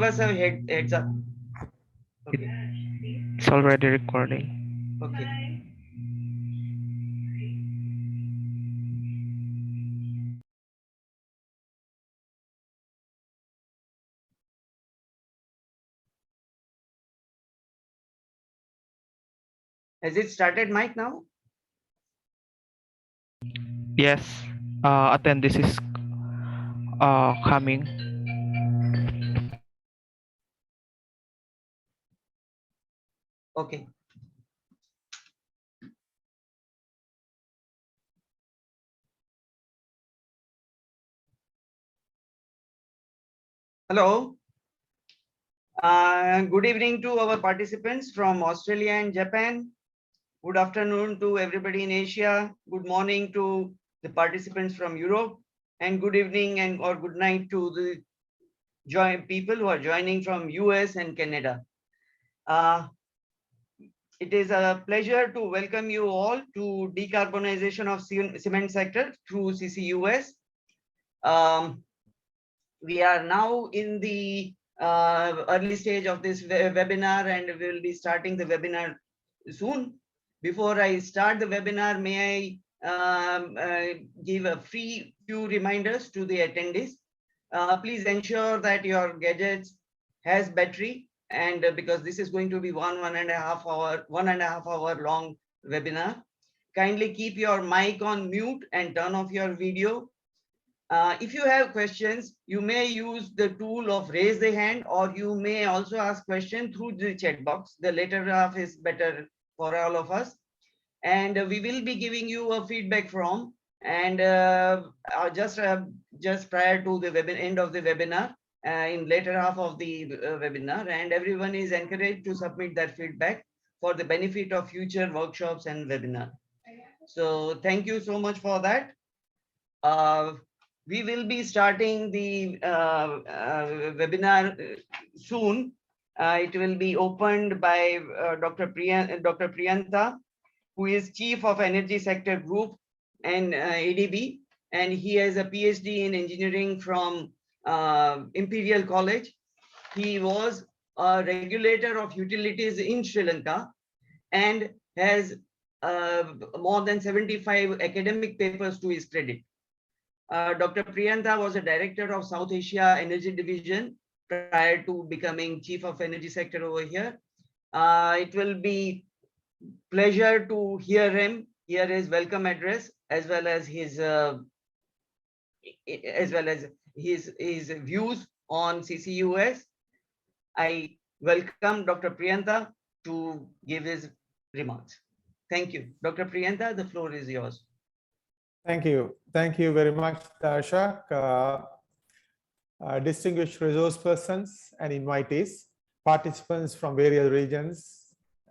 us a heads up. Okay. It's already recording. Okay. Has it started, Mike, now? Yes, attend this is coming. Okay. Hello. Good evening to our participants from Australia and Japan. Good afternoon to everybody in Asia. Good morning to the participants from Europe. And good evening and or good night to the people who are joining from US and Canada. Uh, it is a pleasure to welcome you all to decarbonization of cement sector through CCUS. Um, we are now in the early stage of this webinar, and we will be starting the webinar soon. Before I start the webinar, may I give a few reminders to the attendees. Please ensure that your gadgets has battery, and because this is going to be one and a half hour long webinar. Kindly keep your mic on mute and turn off your video. If you have questions, you may use the tool of raise the hand, or you may also ask question through the chat box. The latter half is better for all of us. And we will be giving you a feedback from, and just prior to the end of the webinar, in later half of the webinar, and everyone is encouraged to submit that feedback for the benefit of future workshops and webinar. So thank you so much for that. Uh, we will be starting the webinar soon. It will be opened by Dr. Priyanta, who is Chief of Energy Sector Group and ADB, and he has a PhD in engineering from Imperial College. He was a regulator of utilities in Sri Lanka and has more than 75 academic papers to his credit. Dr. Priyanta was a director of South Asia Energy Division prior to becoming Chief of Energy Sector over here. It will be pleasure to hear him, hear his welcome address, as well as his views on CCUS. I welcome Dr. Priyanta to give his remarks. Thank you. Dr. Priyanta, the floor is yours. Thank you. Thank you very much, Darshak. Distinguished resource persons and invitees, participants from various regions.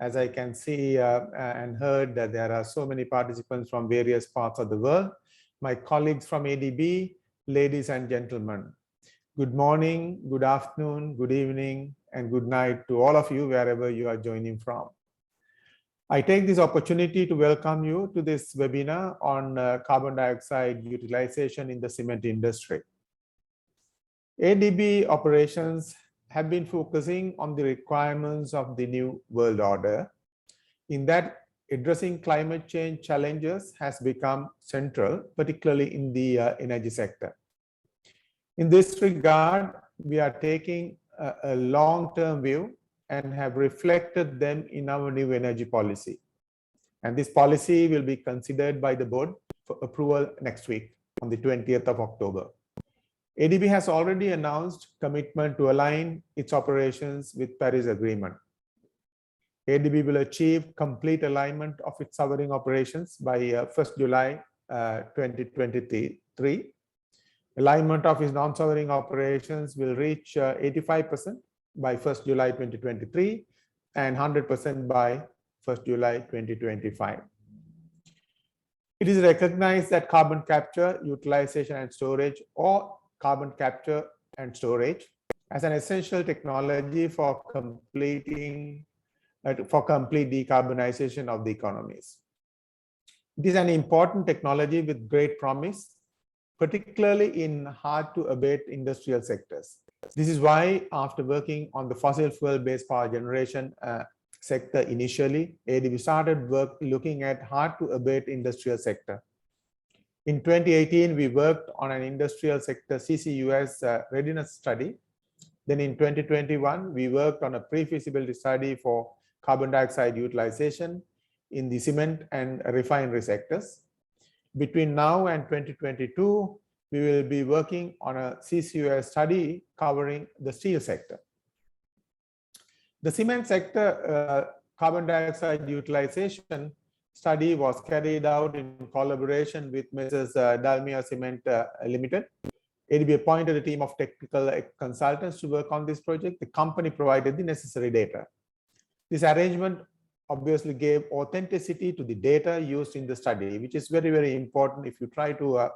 As I can see and heard that there are so many participants from various parts of the world. My colleagues from ADB, ladies and gentlemen. Good morning, good afternoon, good evening, and good night to all of you wherever you are joining from. I take this opportunity to welcome you to this webinar on carbon dioxide utilization in the cement industry. ADB operations have been focusing on the requirements of the new world order. In that, addressing climate change challenges has become central, particularly in the energy sector. In this regard, we are taking a long-term view and have reflected them in our new energy policy. And this policy will be considered by the board for approval next week on the 20th of October. ADB has already announced commitment to align its operations with Paris Agreement. ADB will achieve complete alignment of its sovereign operations by 1st July 2023. Alignment of its non-sovereign operations will reach 85% by 1st July 2023 and 100% by 1st July 2025. It is recognized that carbon capture, utilization and storage, or carbon capture and storage as an essential technology for complete decarbonization of the economies. It is an important technology with great promise, particularly in hard to abate industrial sectors. This is why, after working on the fossil fuel-based power generation sector initially, ADB started work looking at hard-to-abate industrial sector. In 2018, we worked on an industrial sector CCUS readiness study. Then in 2021, we worked on a pre-feasibility study for carbon dioxide utilization in the cement and refinery sectors. Between now and 2022, we will be working on a CCUS study covering the steel sector. The cement sector carbon dioxide utilization study was carried out in collaboration with Mrs. Dalmia Cement Limited. ADB appointed a team of technical consultants to work on this project. The company provided the necessary data. This arrangement obviously gave authenticity to the data used in the study, which is very, very important if you try to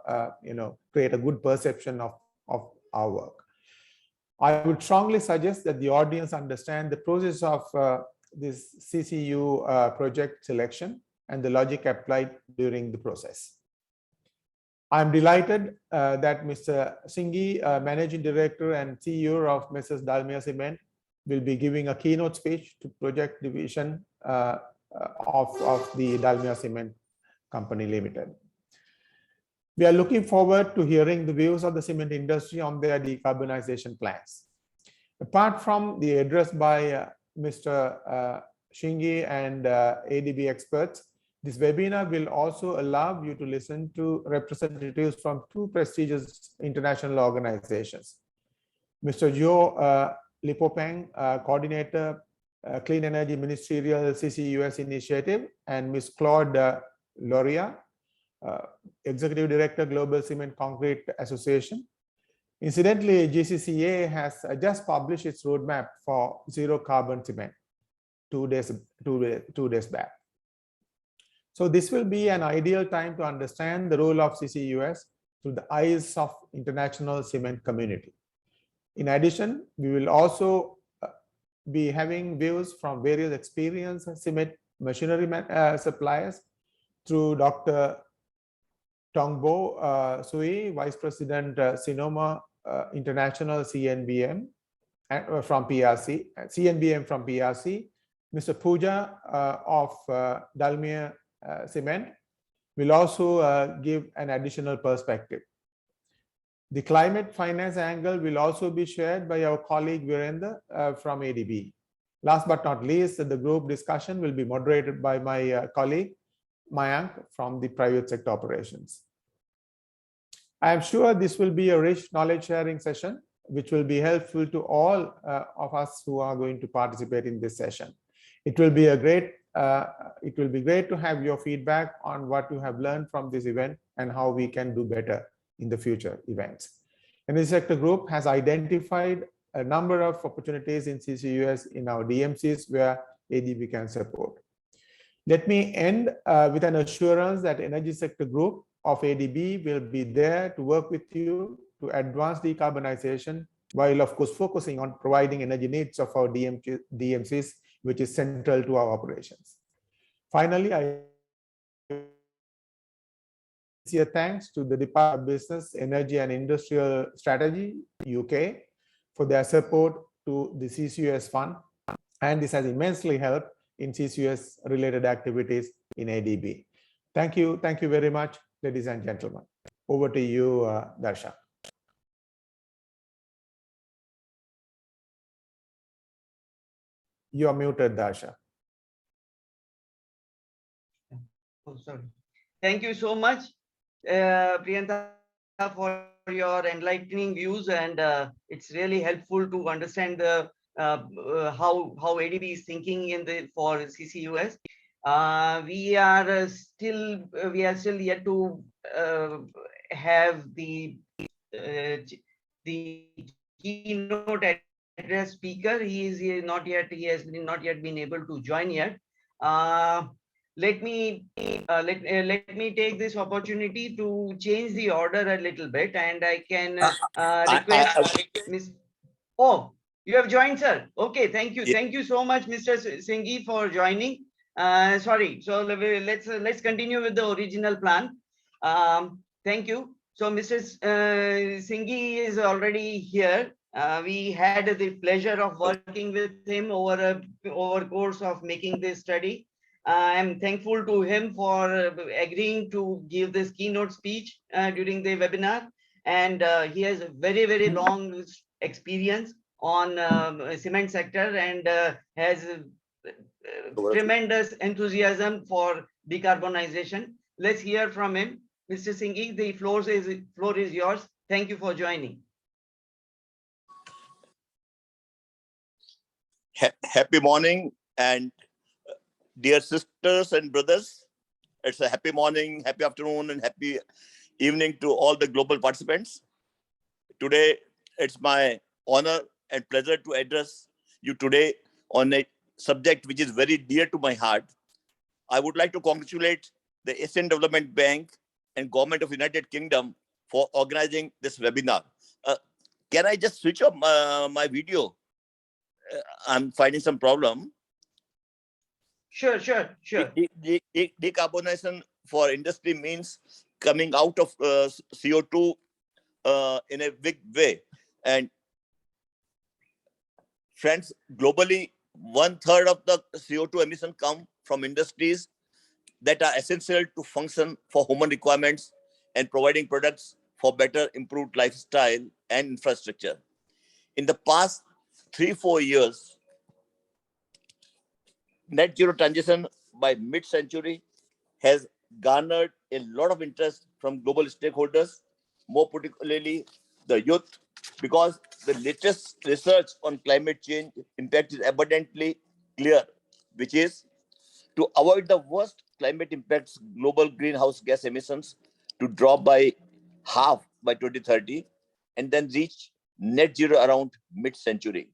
create a good perception of our work. I would strongly suggest that the audience understand the process of this CCU project selection and the logic applied during the process. I'm delighted that Mr. Singhi, Managing Director and CEO of Mrs. Dalmia Cement, will be giving a keynote speech to project division of the Dalmia Cement Company Limited. We are looking forward to hearing the views of the cement industry on their decarbonization plans. Apart from the address by Mr. Singhi and ADB experts, this webinar will also allow you to listen to representatives from two prestigious international organizations. Mr. Joe Lipopeng, Coordinator, Clean Energy Ministerial CCUS Initiative, and Ms. Claude Loria, Executive Director, Global Cement Concrete Association. Incidentally, GCCA has just published its roadmap for zero carbon cement 2 days back. So this will be an ideal time to understand the role of CCUS through the eyes of international cement community. In addition, we will also be having views from various experienced cement machinery suppliers through Dr. Tongbo Sui, Vice President Sinoma International CNBM from PRC, Mr. Puja of Dalmia Cement will also give an additional perspective. The climate finance angle will also be shared by our colleague Virendra from ADB. Last but not least, the group discussion will be moderated by my colleague Mayank from the private sector operations. I am sure this will be a rich knowledge sharing session, which will be helpful to all of us who are going to participate in this session. It will be great to have your feedback on what you have learned from this event and how we can do better in the future events. Energy Sector Group has identified a number of opportunities in CCUS in our DMCs where ADB can support. Let me end with an assurance that Energy Sector Group of ADB will be there to work with you to advance decarbonization, while of course focusing on providing energy needs of our DMCs, which is central to our operations. Finally, I sincere thanks to the Department of Business, Energy and Industrial Strategy, UK, for their support to the CCUS fund, and this has immensely helped in CCUS related activities in ADB. Thank you very much, ladies and gentlemen. Over to you, Darsha. You are muted, Darsha. Oh, sorry. Thank you so much, Priyanta, for your enlightening views, and it's really helpful to understand the how ADB is thinking for CCUS. We are still yet to have the keynote address speaker. He has not yet been able to join yet. Let me take this opportunity to change the order a little bit, and I can request Miss. Oh, you have joined, sir. Okay, thank you. Thank you so much, Mr. Singhi, for joining. Sorry. So let's continue with the original plan. Thank you. So Mr. Singhi is already here. We had the pleasure of working with him over course of making this study. I'm thankful to him for agreeing to give this keynote speech during the webinar. And he has a very long experience on cement sector and has tremendous enthusiasm for decarbonization. Let's hear from him. Mr. Singhi, the floor is yours. Thank you for joining. Happy morning, and dear sisters and brothers. It's a happy morning, happy afternoon, and happy evening to all the global participants. Today, it's my honor and pleasure to address you today on a subject which is very dear to my heart. I would like to congratulate the Asian Development Bank and Government of United Kingdom for organizing this webinar. Can I just switch off my video? I'm finding some problem. Sure. Decarbonization for industry means coming out of CO2 in a big way. And friends, globally, 1/3 of the CO2 emission come from industries that are essential to function for human requirements and providing products for better improved lifestyle and infrastructure. In the past 3-4 years, net zero transition by mid-century has garnered a lot of interest from global stakeholders, more particularly the youth, because the latest research on climate change impact is abundantly clear, which is to avoid the worst climate impacts, global greenhouse gas emissions to drop by half by 2030 and then reach net zero around mid-century.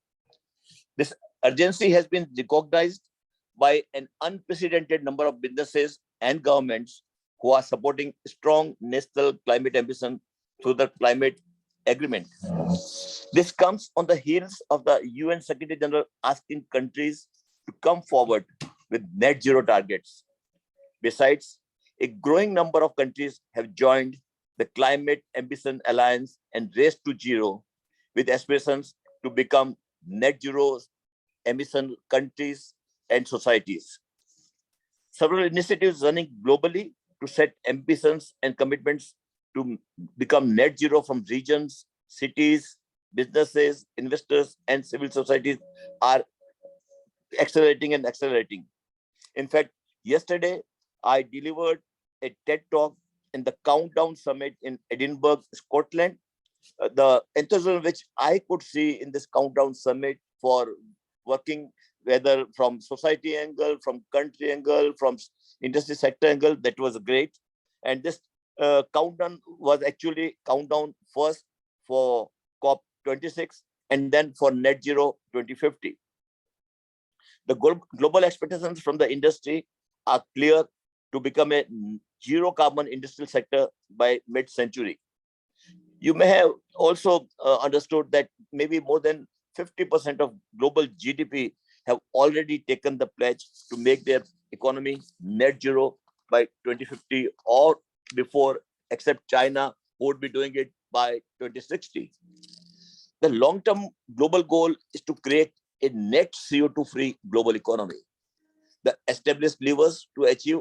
This urgency has been recognized by an unprecedented number of businesses and governments who are supporting strong national climate ambition through the climate agreement. This comes on the heels of the UN Secretary General asking countries to come forward with net zero targets. Besides, a growing number of countries have joined the Climate Ambition Alliance and Race to Zero with aspirations to become net zero emission countries and societies. Several initiatives running globally to set ambitions and commitments to become net zero from regions, cities, businesses, investors, and civil societies are accelerating. In fact, yesterday, I delivered a TED talk in the Countdown Summit in Edinburgh, Scotland. The enthusiasm which I could see in this Countdown Summit for working, whether from society angle, from country angle, from industry sector angle, that was great. And this countdown was actually countdown first for COP26 and then for net zero 2050. The global expectations from the industry are clear to become a zero carbon industrial sector by mid-century. You may have also understood that maybe more than 50% of global GDP have already taken the pledge to make their economy net zero by 2050 or before, except China, who would be doing it by 2060. The long-term global goal is to create a net CO2-free global economy. The established levers to achieve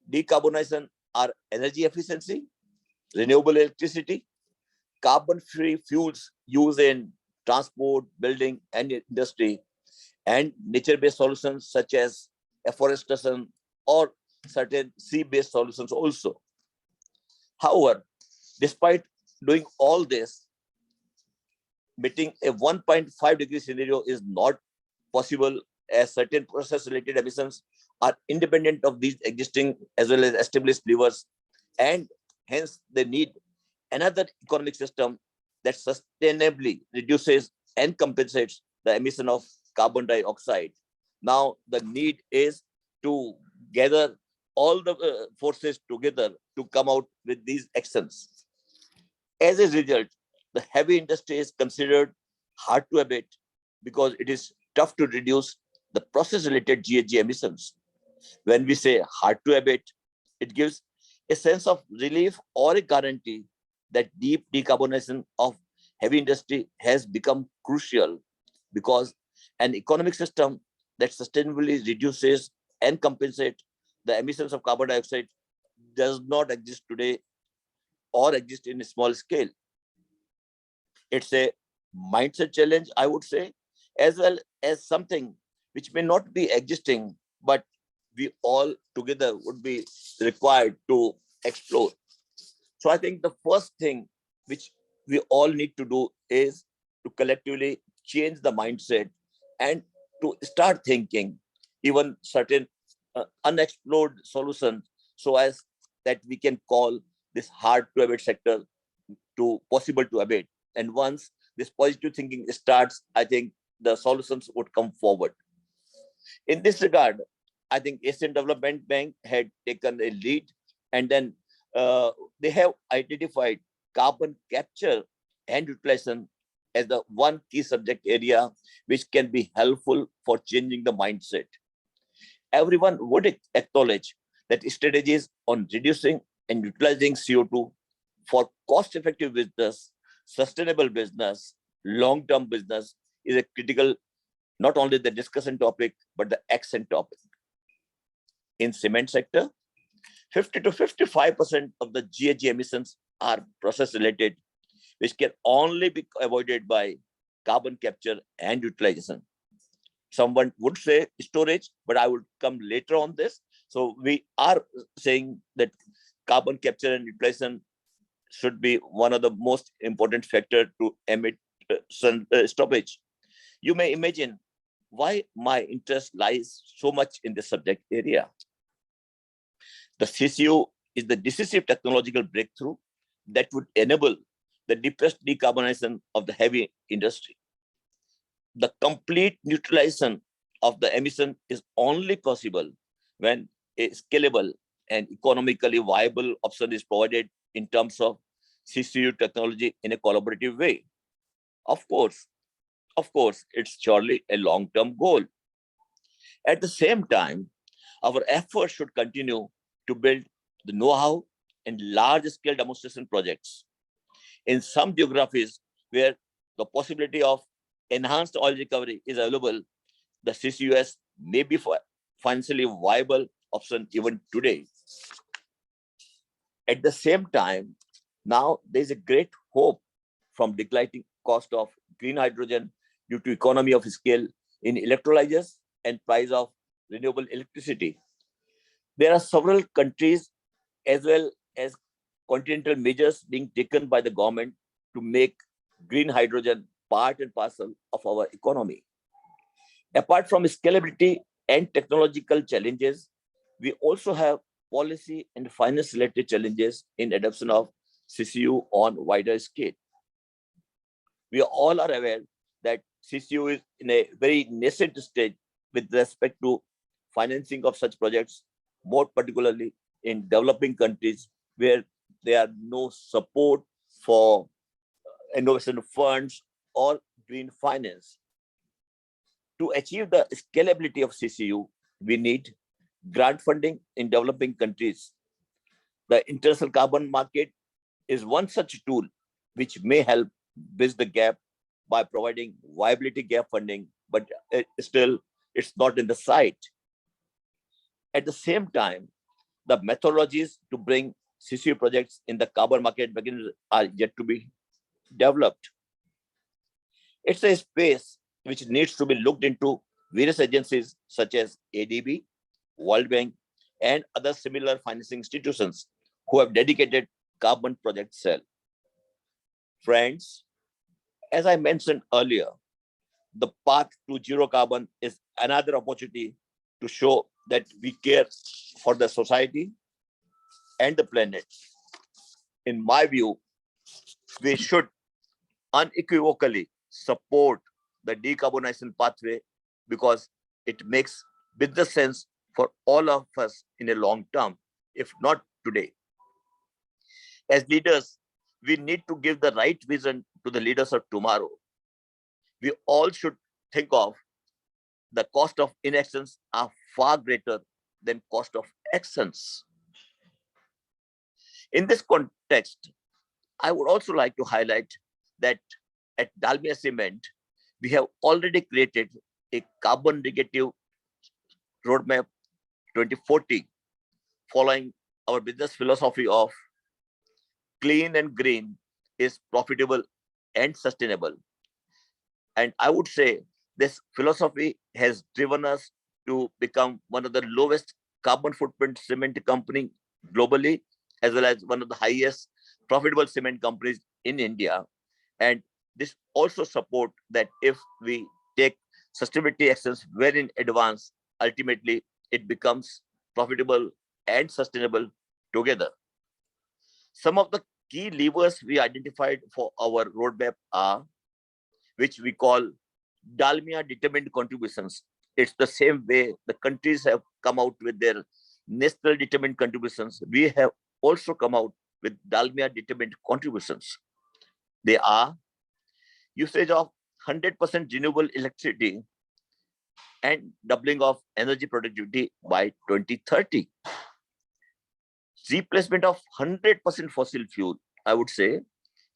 decarbonization are energy efficiency, renewable electricity, carbon-free fuels used in transport, building, and industry, and nature-based solutions such as afforestation or certain sea-based solutions also. However, despite doing all this, meeting a 1.5 degree scenario is not possible, as certain process-related emissions are independent of these existing as well as established levers, and hence they need another economic system that sustainably reduces and compensates the emission of carbon dioxide. Now, the need is to gather all the forces together to come out with these actions. As a result, the heavy industry is considered hard to abate because it is tough to reduce the process-related GHG emissions. When we say hard to abate, it gives a sense of relief or a guarantee that deep decarbonization of heavy industry has become crucial because an economic system that sustainably reduces and compensates the emissions of carbon dioxide does not exist today or exist in a small scale. It's a mindset challenge, I would say, as well as something which may not be existing, but we all together would be required to explore. So I think the first thing which we all need to do is to collectively change the mindset and to start thinking even certain unexplored solutions so as that we can call this hard to abate sector to possible to abate. And once this positive thinking starts, I think the solutions would come forward. In this regard, I think Asian Development Bank had taken a lead, and then they have identified carbon capture and utilization as the one key subject area which can be helpful for changing the mindset. Everyone would acknowledge that strategies on reducing and utilizing CO2 for cost-effective business, sustainable business, long-term business is a critical, not only the discussion topic, but the action topic. In cement sector, 50 to 55% of the GHG emissions are process related, which can only be avoided by carbon capture and utilization. Someone would say storage, but I would come later on this. So we are saying that carbon capture and utilization should be one of the most important factor to emit stoppage. You may imagine why my interest lies so much in this subject area. The CCU is the decisive technological breakthrough that would enable the deepest decarbonization of the heavy industry. The complete neutralization of the emission is only possible when a scalable and economically viable option is provided in terms of CCU technology in a collaborative way. Of course, it's surely a long-term goal. At the same time, our efforts should continue to build the know-how and large-scale demonstration projects. In some geographies where the possibility of enhanced oil recovery is available, the CCUS may be financially viable option even today. At the same time, now there's a great hope from declining cost of green hydrogen due to economy of scale in electrolyzers and price of renewable electricity. There are several countries as well as continental measures being taken by the government to make green hydrogen part and parcel of our economy. Apart from scalability and technological challenges, we also have policy and finance related challenges in adoption of CCU on wider scale. We all are aware that CCU is in a very nascent stage with respect to financing of such projects, more particularly in developing countries where there are no support for innovation funds or green finance. To achieve the scalability of CCU, we need grant funding in developing countries. The international carbon market is one such tool which may help bridge the gap by providing viability gap funding, but still it's not in the sight. At the same time, the methodologies to bring CCU projects in the carbon market mechanism are yet to be developed. It's a space which needs to be looked into various agencies such as ADB, World Bank, and other similar financing institutions who have dedicated carbon project cell. Friends, as I mentioned earlier, the path to zero carbon is another opportunity to show that we care for the society and the planet. In my view, we should unequivocally support the decarbonization pathway because it makes business sense for all of us in a long term, if not today. As leaders, we need to give the right vision to the leaders of tomorrow. We all should think of the cost of inactions are far greater than cost of actions. In this context, I would also like to highlight that at Dalmia Cement, we have already created a carbon negative roadmap 2040, following our business philosophy of clean and green is profitable and sustainable. And I would say this philosophy has driven us to become one of the lowest carbon footprint cement company globally, as well as one of the highest profitable cement companies in India. And this also support that if we take sustainability actions very in advance, ultimately it becomes profitable and sustainable together. Some of the key levers we identified for our roadmap are, which we call Dalmia determined contributions. It's the same way the countries have come out with their national determined contributions. We have also come out with Dalmia determined contributions. They are usage of 100% renewable electricity and doubling of energy productivity by 2030. Replacement of 100% fossil fuel, I would say,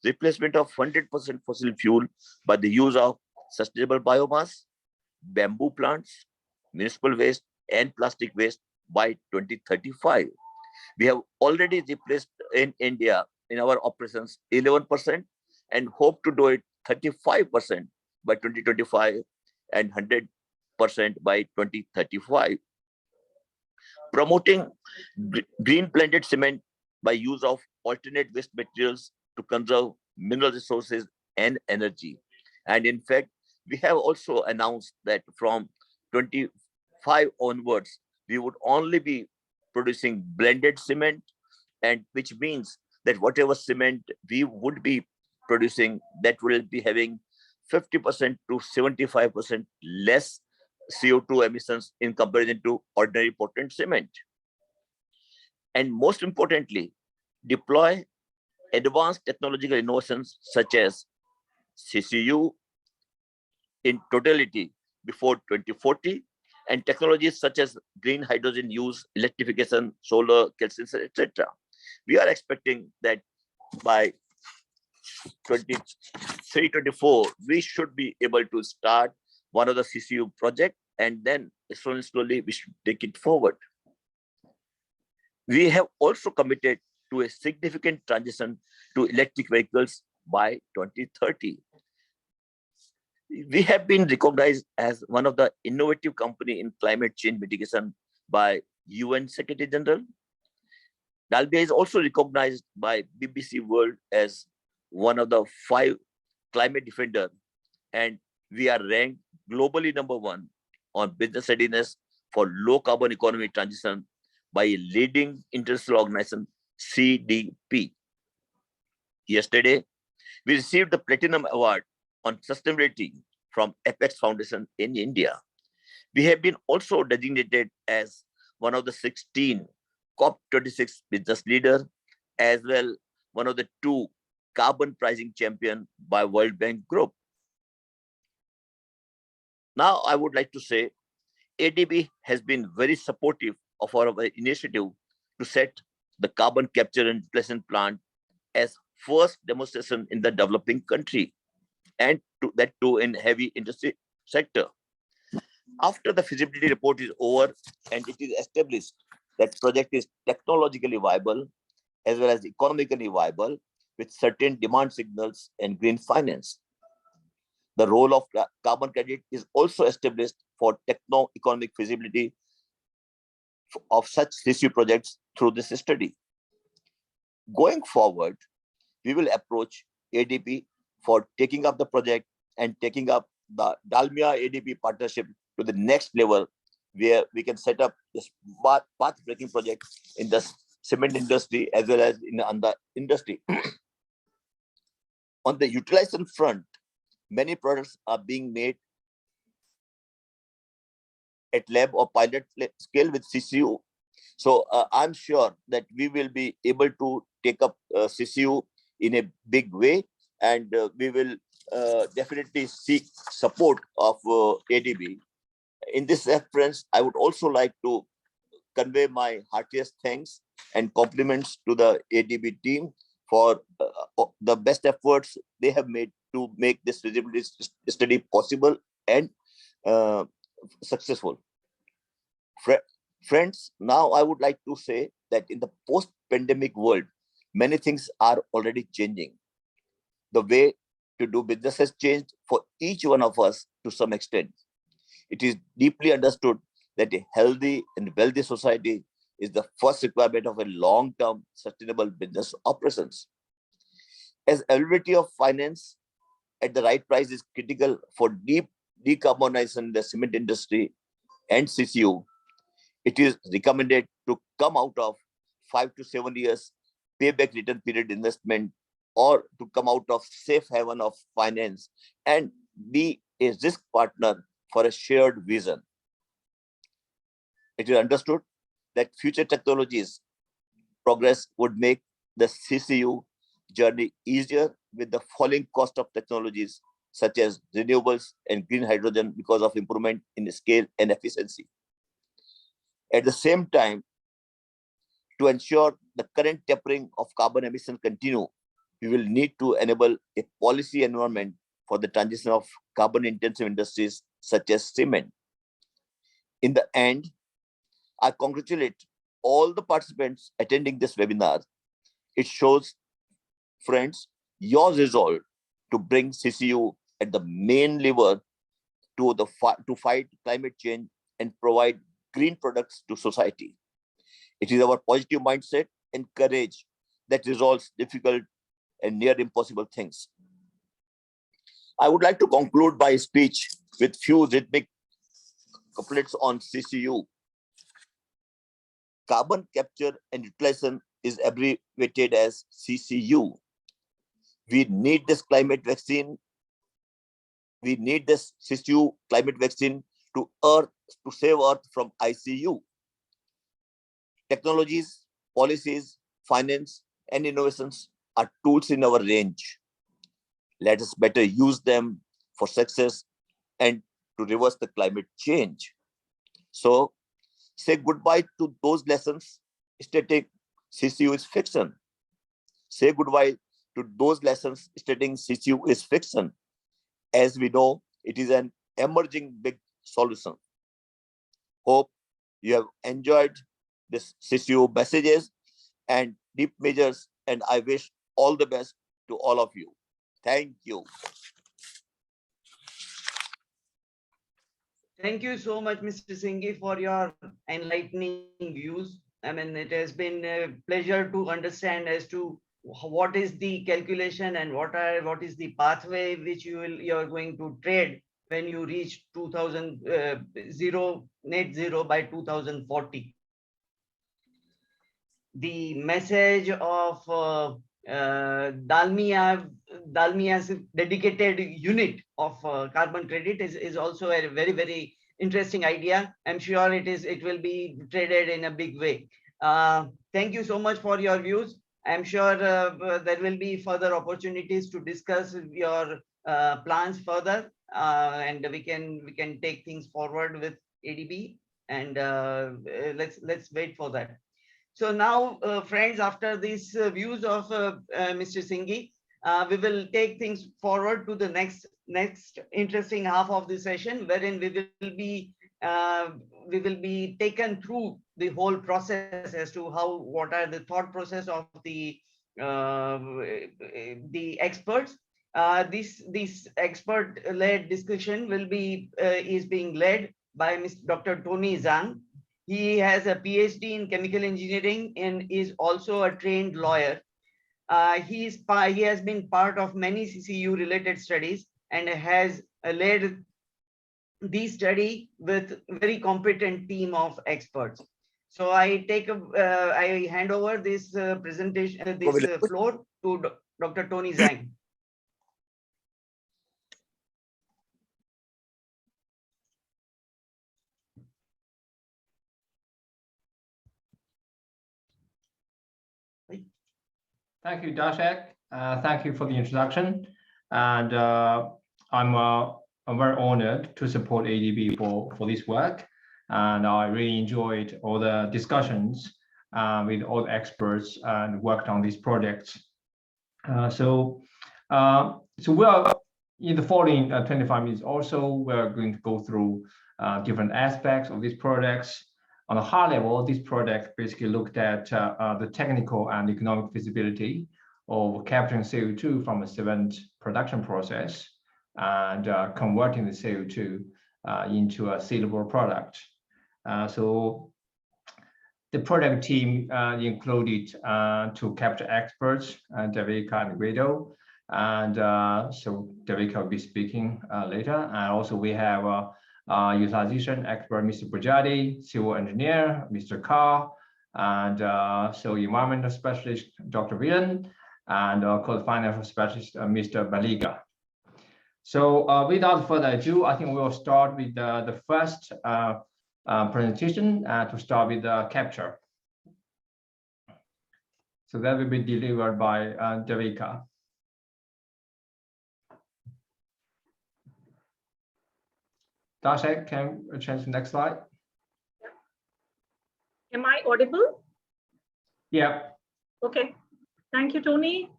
replacement of 100% fossil fuel by the use of sustainable biomass, bamboo plants, municipal waste, and plastic waste by 2035. We have already replaced in India in our operations 11% and hope to do it 35% by 2025 and 100% by 2035. Promoting green blended cement by use of alternate waste materials to conserve mineral resources and energy. And in fact, we have also announced that from 25 onwards, we would only be producing blended cement, and which means that whatever cement we would be producing, that will be having 50% to 75% less CO2 emissions in comparison to ordinary Portland cement. And most importantly, deploy advanced technological innovations such as CCU in totality before 2040, and technologies such as green hydrogen use, electrification, solar, calcination, etc. We are expecting that by 23-24, we should be able to start one of the CCU project, and then slowly we should take it forward. We have also committed to a significant transition to electric vehicles by 2030. We have been recognized as one of the innovative company in climate change mitigation by UN Secretary General. Dalmia is also recognized by BBC World as one of the 5 climate defender, and we are ranked globally #1 on business readiness for low carbon economy transition by a leading international organization, CDP. Yesterday, we received the Platinum Award on Sustainability from Apex Foundation in India. We have been also designated as one of the 16 COP26 business leader, as well one of the 2 carbon pricing champion by World Bank Group. Now, I would like to say ADB has been very supportive of our initiative to set the carbon capture and utilization plant as first demonstration in the developing country, and that too in heavy industry sector. After the feasibility report is over and it is established that project is technologically viable as well as economically viable with certain demand signals and green finance, the role of carbon credit is also established for techno-economic feasibility of such CCU projects through this study. Going forward, we will approach ADB for taking up the project and taking up the Dalmia ADB partnership to the next level, where we can set up this path-breaking project in the cement industry as well as in the industry. On the utilization front, many products are being made at lab or pilot scale with CCU. So I'm sure that we will be able to take up CCU in a big way, and we will definitely seek support of ADB. In this reference, I would also like to convey my heartiest thanks and compliments to the ADB team for the best efforts they have made to make this feasibility study possible and successful. Friends, now I would like to say that in the post-pandemic world, many things are already changing. The way to do business has changed for each one of us to some extent. It is deeply understood that a healthy and wealthy society is the first requirement of a long-term sustainable business operations. As availability of finance at the right price is critical for decarbonization in the cement industry and CCU, it is recommended to come out of 5 to 7 years payback return period investment, or to come out of safe haven of finance and be a risk partner for a shared vision. It is understood that future technologies progress would make the CCU journey easier with the falling cost of technologies such as renewables and green hydrogen because of improvement in scale and efficiency. At the same time, to ensure the current tapering of carbon emission continue, we will need to enable a policy environment for the transition of carbon-intensive industries such as cement. In the end, I congratulate all the participants attending this webinar. It shows, friends, your resolve to bring CCU at the main lever to fight climate change and provide green products to society. It is our positive mindset and courage that resolves difficult and near impossible things. I would like to conclude my speech with few rhythmic couplets on CCU. Carbon capture and utilization is abbreviated as CCU. We need this climate vaccine. We need this CCU climate vaccine to save Earth from ICU. Technologies, policies, finance, and innovations are tools in our range. Let us better use them for success and to reverse the climate change. So, say goodbye to those lessons stating CCU is fiction. Say goodbye to those lessons stating CCU is fiction. As we know, it is an emerging big solution. Hope you have enjoyed this CCU messages and deep measures, and I wish all the best to all of you. Thank you. Thank you so much, Mr. Singhi, for your enlightening views. I mean, it has been a pleasure to understand as to what is the calculation and what is the pathway which you are going to trade when you reach net zero by 2040. The message of Dalmia's dedicated unit of carbon credit is also a very, very interesting idea. I'm sure it will be traded in a big way. Thank you so much for your views. I'm sure there will be further opportunities to discuss your plans further, and we can take things forward with ADB, and let's wait for that. So now, friends, after these views of Mr. Singhi, we will take things forward to the next interesting half of the session, wherein we will be taken through the whole process as to what are the thought process of the experts. This expert-led discussion is being led by Dr. Tony Zhang. He has a PhD in chemical engineering and is also a trained lawyer. He has been part of many CCU related studies and has led the study with very competent team of experts. So I hand over this presentation, floor to Dr. Tony Zhang. Thank you, Dashek. Thank you for the introduction. And I'm very honored to support ADB for this work. And I really enjoyed all the discussions with all the experts and worked on these projects. So we are in the following 25 minutes also, we're going to go through different aspects of these projects. On a high level, this project basically looked at the technical and economic feasibility of capturing CO2 from a cement production process and converting the CO2 into a sellable product. So the project team included two capture experts, Devika and Guido. And so Devika will be speaking later. And also we have utilization expert, Mr. Bujadi, civil engineer, Mr. Carr, and so environmental specialist, Dr. Viren, and co-financial specialist, Mr. Baliga. So without further ado, I think we will start with the first presentation to start with the capture. So that will be delivered by Devika. Darshak, can you change the next slide? Am I audible? Yeah. Okay. Thank you, Tony.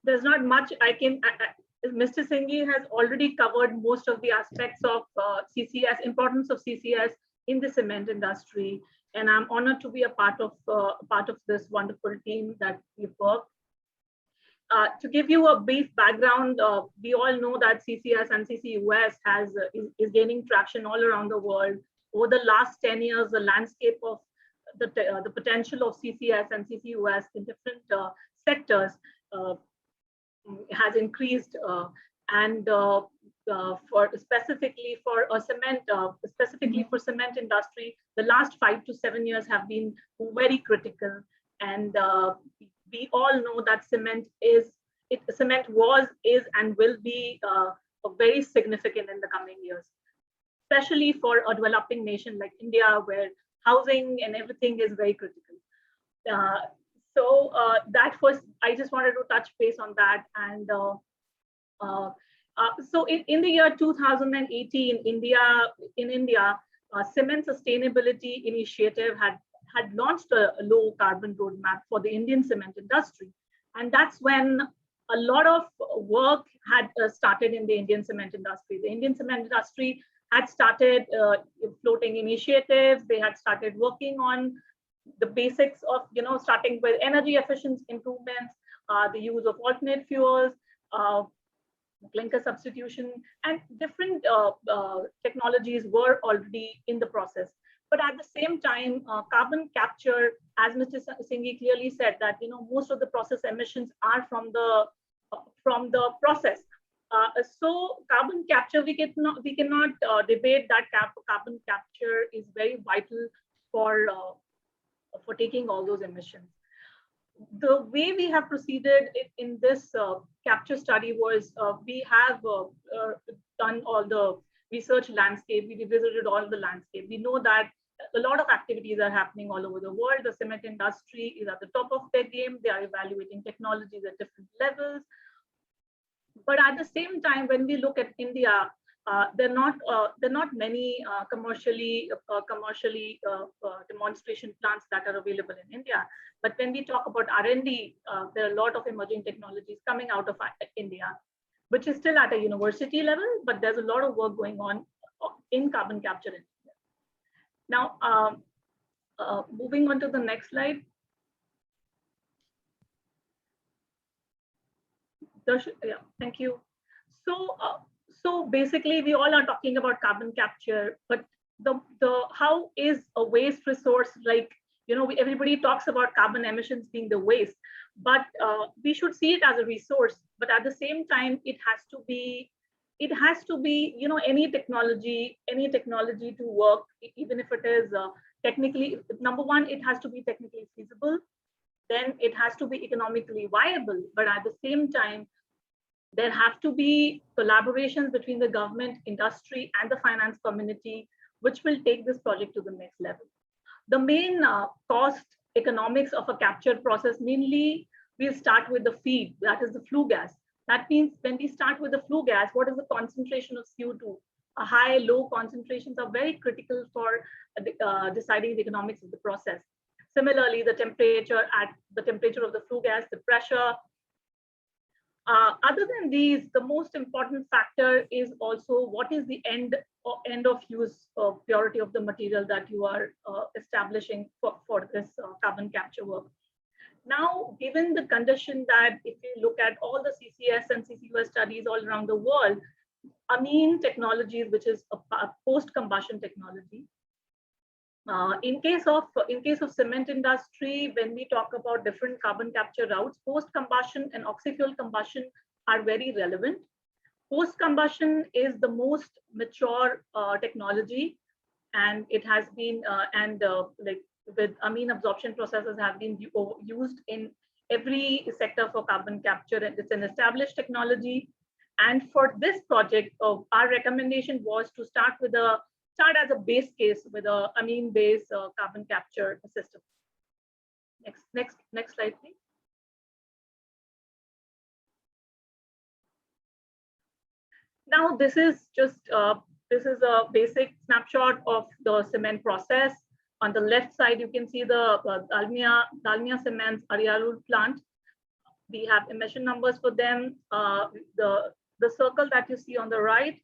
There's not much I can. Mr. Singhi has already covered most of the aspects of CCS, importance of CCS in the cement industry, and I'm honored to be a part of this wonderful team that we've worked. To give you a brief background, we all know that CCS and CCUS is gaining traction all around the world. Over the last 10 years, the landscape of the potential of CCS and CCUS in different sectors has increased, and specifically for cement industry, the last 5 to 7 years have been very critical. And we all know that cement was, is, and will be very significant in the coming years, especially for a developing nation like India, where housing and everything is very critical. So that first, I just wanted to touch base on that. And so in the year 2018, in India, Cement Sustainability Initiative had launched a low carbon roadmap for the Indian cement industry. And that's when a lot of work had started in the Indian cement industry. The Indian cement industry had started floating initiatives. They had started working on the basics of, starting with energy efficiency improvements, the use of alternate fuels, clinker substitution, and different technologies were already in the process. But at the same time, carbon capture, as Mr. Singhi clearly said, that most of the process emissions are from the process. So carbon capture, we cannot debate that carbon capture is very vital for taking all those emissions. The way we have proceeded in this capture study was we have done all the research landscape. We revisited all the landscape. We know that a lot of activities are happening all over the world. The cement industry is at the top of their game. They are evaluating technologies at different levels. But at the same time, when we look at India, there are not many commercially demonstration plants that are available in India. But when we talk about R&D, there are a lot of emerging technologies coming out of India, which is still at a university level, but there's a lot of work going on in carbon capture in India. Now, moving on to the next slide. Yeah, thank you. So basically, we all are talking about carbon capture, but how is a waste resource like, everybody talks about carbon emissions being the waste, but we should see it as a resource. But at the same time, it has to be any technology to work, even if it is technically, number one, it has to be technically feasible. Then it has to be economically viable. But at the same time, there have to be collaborations between the government, industry, and the finance community, which will take this project to the next level. The main cost economics of a capture process, mainly we'll start with the feed, that is the flue gas. That means when we start with the flue gas, what is the concentration of CO2? High, low concentrations are very critical for deciding the economics of the process. Similarly, the temperature of the flue gas, the pressure. Other than these, the most important factor is also what is the end of use purity of the material that you are establishing for this carbon capture work. Now, given the condition that if you look at all the CCS and CCUS studies all around the world, amine technologies, which is a post-combustion technology. In case of cement industry, when we talk about different carbon capture routes, post-combustion and oxy-fuel combustion are very relevant. Post-combustion is the most mature technology, and it has been like with amine absorption processes have been used in every sector for carbon capture, and it's an established technology. And for this project, our recommendation was to start as a base case with a amine-based carbon capture system. Next slide, please. Now, this is a basic snapshot of the cement process. On the left side, you can see the Dalmia Cement's Ariarul plant. We have emission numbers for them. The circle that you see on the right,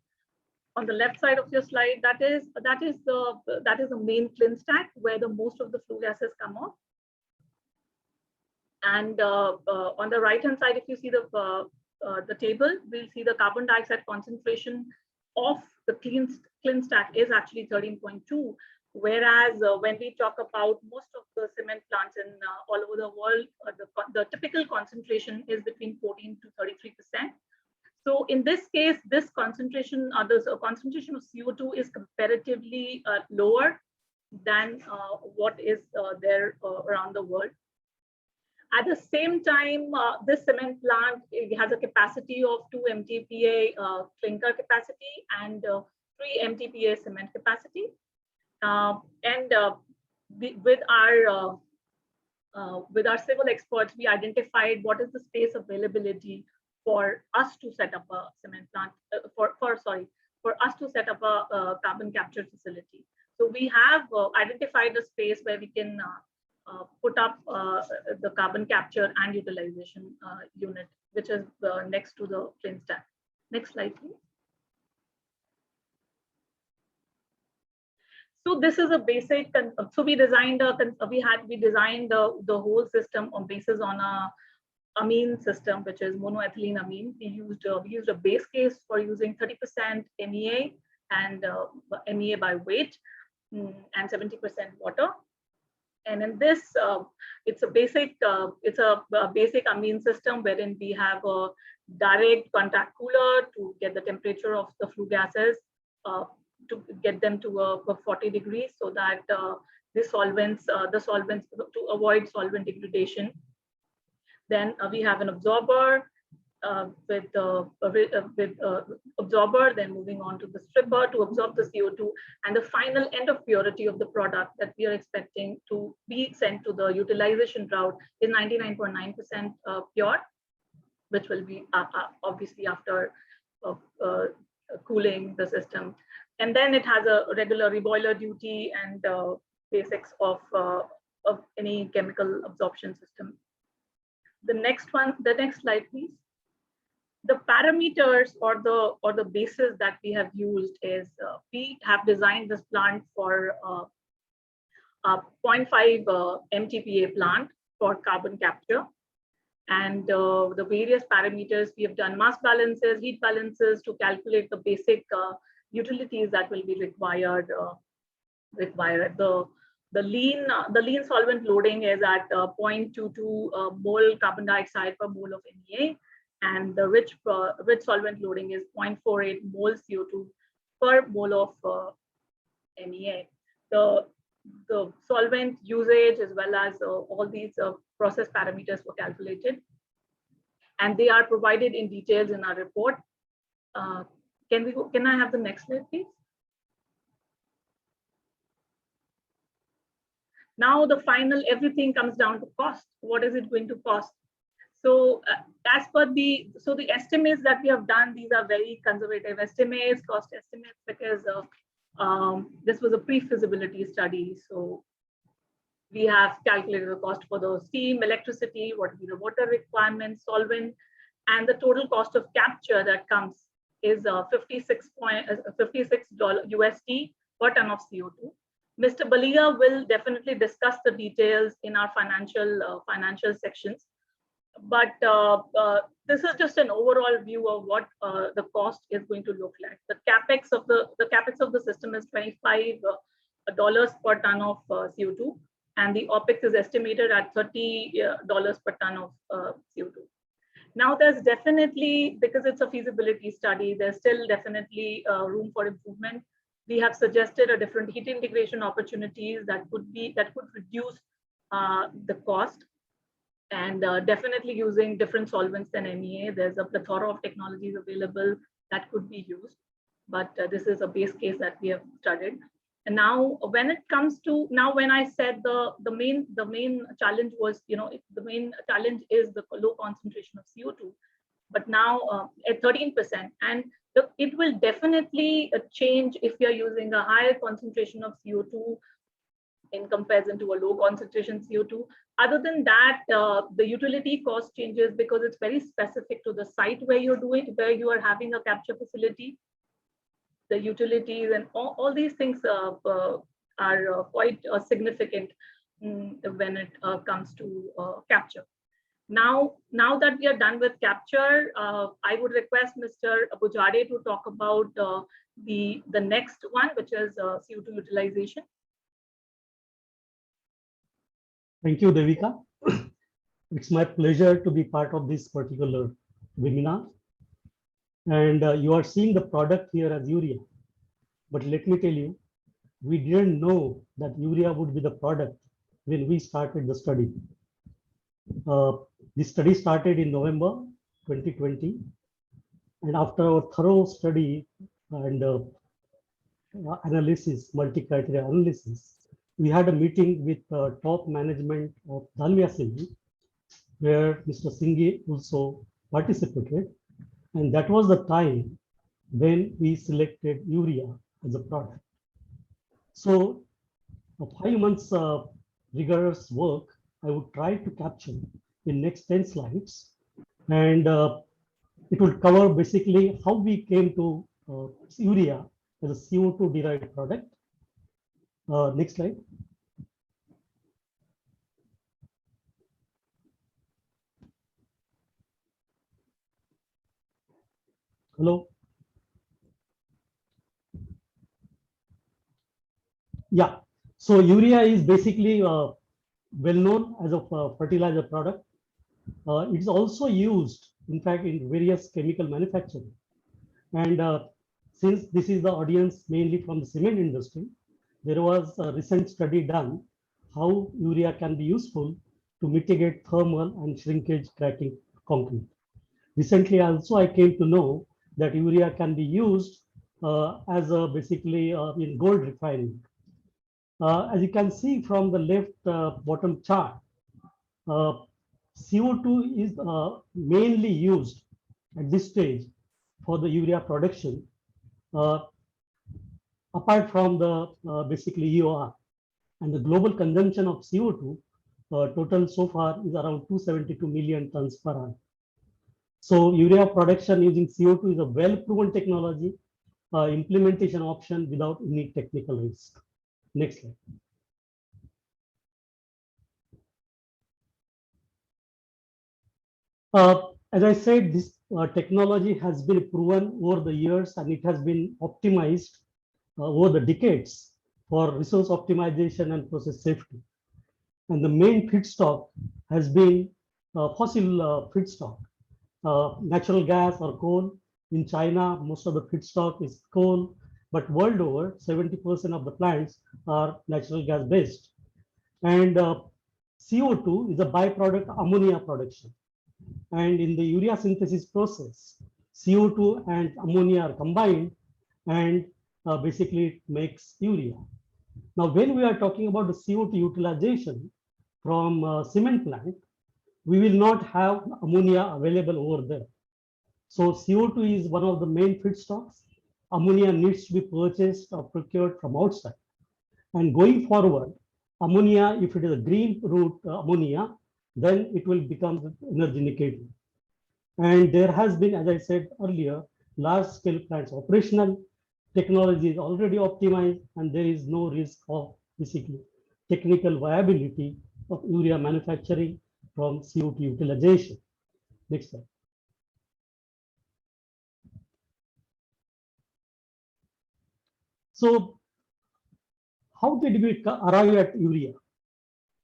on the left side of your slide, that is the main clean stack where the most of the flue gases come off. And on the right hand side, if you see the table, we'll see the carbon dioxide concentration of the clean stack is actually 13.2. Whereas when we talk about most of the cement plants in all over the world, the typical concentration is between 14 to 33%. So in this case, this concentration, the concentration of CO2 is comparatively lower than what is there around the world. At the same time, this cement plant has a capacity of 2 MTPA clinker capacity and 3 MTPA cement capacity. With our civil experts, we identified what is the space availability for us to set up a cement plant, for us to set up a carbon capture facility. So we have identified a space where we can put up the carbon capture and utilization unit, which is next to the clean stack. Next slide, please. So this is a basic. So we designed the whole system on basis on a amine system, which is monoethylene amine. We used a base case for using 30% MEA and MEA by weight and 70% water. And in this, it's a basic amine system wherein we have a direct contact cooler to get the temperature of the flue gases to get them to 40 degrees, so that the solvents to avoid solvent degradation. Then we have an absorber with absorber, then moving on to the stripper to absorb the CO2, and the final end of purity of the product that we are expecting to be sent to the utilization route is 99.9% pure, which will be obviously after cooling the system. And then it has a regular reboiler duty and basics of any chemical absorption system. The next slide, please. The parameters or the basis that we have used is we have designed this plant for a 0.5 MTPA plant for carbon capture. And the various parameters, we have done mass balances, heat balances to calculate the basic utilities that will be required. The lean solvent loading is at 0.22 mole carbon dioxide per mole of MEA, and the rich solvent loading is 0.48 mole CO2 per mole of MEA. The solvent usage as well as all these process parameters were calculated, and they are provided in details in our report. Can I have the next slide, please? Now everything comes down to cost. What is it going to cost? So as per the estimates that we have done, these are very conservative estimates, cost estimates, because this was a pre-feasibility study. So We have calculated the cost for the steam, electricity, what will be the water requirements, solvent, and the total cost of capture that comes is $56 USD per ton of CO2. Mr. Baliga will definitely discuss the details in our financial sections. But this is just an overall view of what the cost is going to look like. The capex of the system is $25 per ton of CO2, and the OPEX is estimated at $30 per ton of CO2. Now, there's definitely, because it's a feasibility study, there's still definitely room for improvement. We have suggested a different heat integration opportunities that could reduce the cost, and definitely using different solvents than MEA. There's a plethora of technologies available that could be used, but this is a base case that we have studied. And now, when it comes to when I said the main challenge was, the main challenge is the low concentration of CO2, but now at 13%, and it will definitely change if we are using a higher concentration of CO2 in comparison to a low concentration CO2. Other than that, the utility cost changes because it's very specific to the site where you are having a capture facility. The utilities and all these things are quite significant when it comes to capture. Now that we are done with capture, I would request Mr. Bujade to talk about the next one, which is CO2 utilization. Thank you, Devika. It's my pleasure to be part of this particular webinar. And you are seeing the product here as urea. But let me tell you, we didn't know that urea would be the product when we started the study. The study started in November 2020. And after our thorough study and analysis, multi-criteria analysis, we had a meeting with top management of Dalmia Singhi, where Mr. Singhi also participated. And that was the time when we selected urea as a product. So 5 months of rigorous work, I would try to capture in next 10 slides. And it would cover basically how we came to urea as a CO2 derived product. Next slide. Hello. Yeah. So urea is basically well known as a fertilizer product. It's also used, in fact, in various chemical manufacturing. And since this is the audience mainly from the cement industry, there was a recent study done how urea can be useful to mitigate thermal and shrinkage cracking concrete. Recently also I came to know that urea can be used as a basically in gold refining. As you can see from the left bottom chart, CO2 is mainly used at this stage for the urea production. Apart from the basically EOR, and the global consumption of CO2 total so far is around 272 million tons per annum. So urea production using CO2 is a well-proven technology, implementation option without any technical risk. Next slide. As I said, this technology has been proven over the years, and it has been optimized over the decades for resource optimization and process safety. And the main feedstock has been fossil feedstock, natural gas or coal. In China, most of the feedstock is coal, but world over, 70% of the plants are natural gas based. And CO2 is a byproduct ammonia production. And in the urea synthesis process, CO2 and ammonia are combined, and basically it makes urea. Now, when we are talking about the CO2 utilization from cement plant, we will not have ammonia available over there. So CO2 is one of the main feedstocks. Ammonia needs to be purchased or procured from outside. And going forward, ammonia, if it is a green route ammonia, then it will become energy negative. And there has been, as I said earlier, large scale plants operational, technology is already optimized, and there is no risk of basically technical viability of urea manufacturing from CO2 utilization. Next slide. So how did we arrive at urea?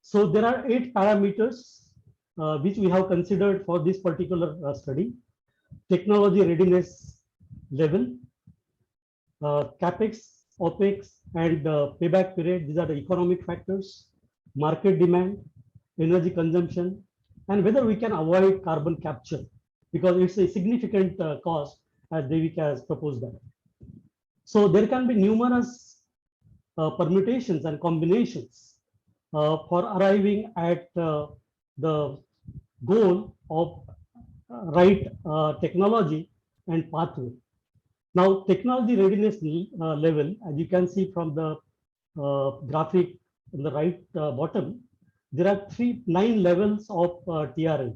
So there are 8 parameters which we have considered for this particular study. Technology readiness level, capex, opex, and payback period. These are the economic factors, market demand, energy consumption, and whether we can avoid carbon capture, because it's a significant cost, as Devika has proposed that. So there can be numerous permutations and combinations for arriving at the goal of right technology and pathway. Now, technology readiness level, as you can see from the graphic on the right bottom, there are 9 levels of TRL.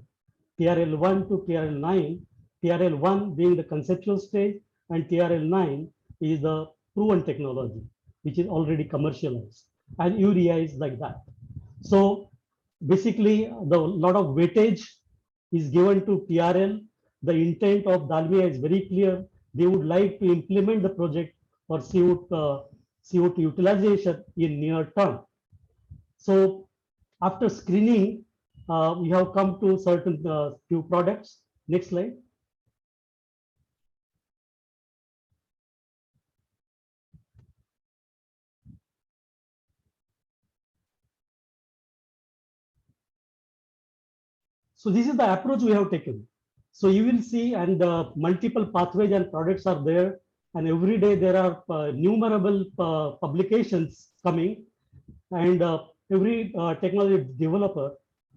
TRL 1 to TRL 9, TRL 1 being the conceptual stage, and TRL 9 is the proven technology, which is already commercialized. And urea is like that. So basically, the lot of weightage is given to TRL. The intent of Dalmia is very clear. They would like to implement the project for CO2 utilization in near term. So after screening, we have come to certain few products. Next slide. So this is the approach we have taken. So you will see, and multiple pathways and products are there, and every day there are innumerable publications coming, and every technology developer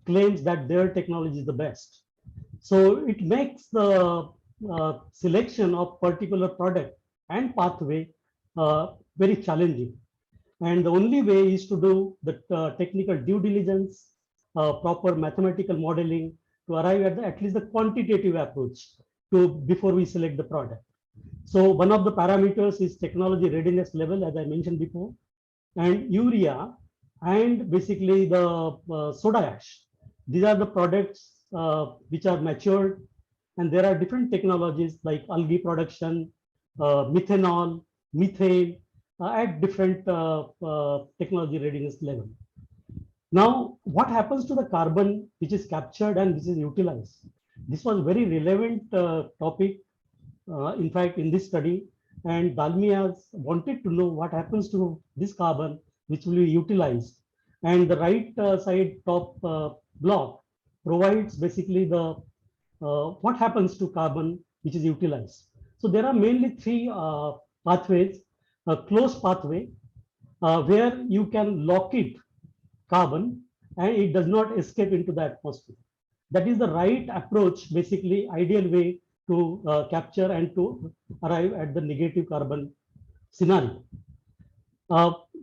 claims that their technology is the best. So it makes the selection of particular product and pathway very challenging. And the only way is to do the technical due diligence, proper mathematical modeling, to arrive at least the quantitative approach before we select the product. So one of the parameters is technology readiness level, as I mentioned before, and urea, and basically the soda ash. These are the products which are matured, and there are different technologies like algae production, methanol, methane, at different technology readiness level. Now, what happens to the carbon which is captured and which is utilized? This was very relevant topic, in fact, in this study, and Dalmia wanted to know what happens to this carbon which will be utilized. And the right side top block provides basically the what happens to carbon which is utilized. So there are mainly 3 pathways: a closed pathway where you can lock it carbon and it does not escape into the atmosphere. That is the right approach, basically ideal way to capture and to arrive at the negative carbon scenario.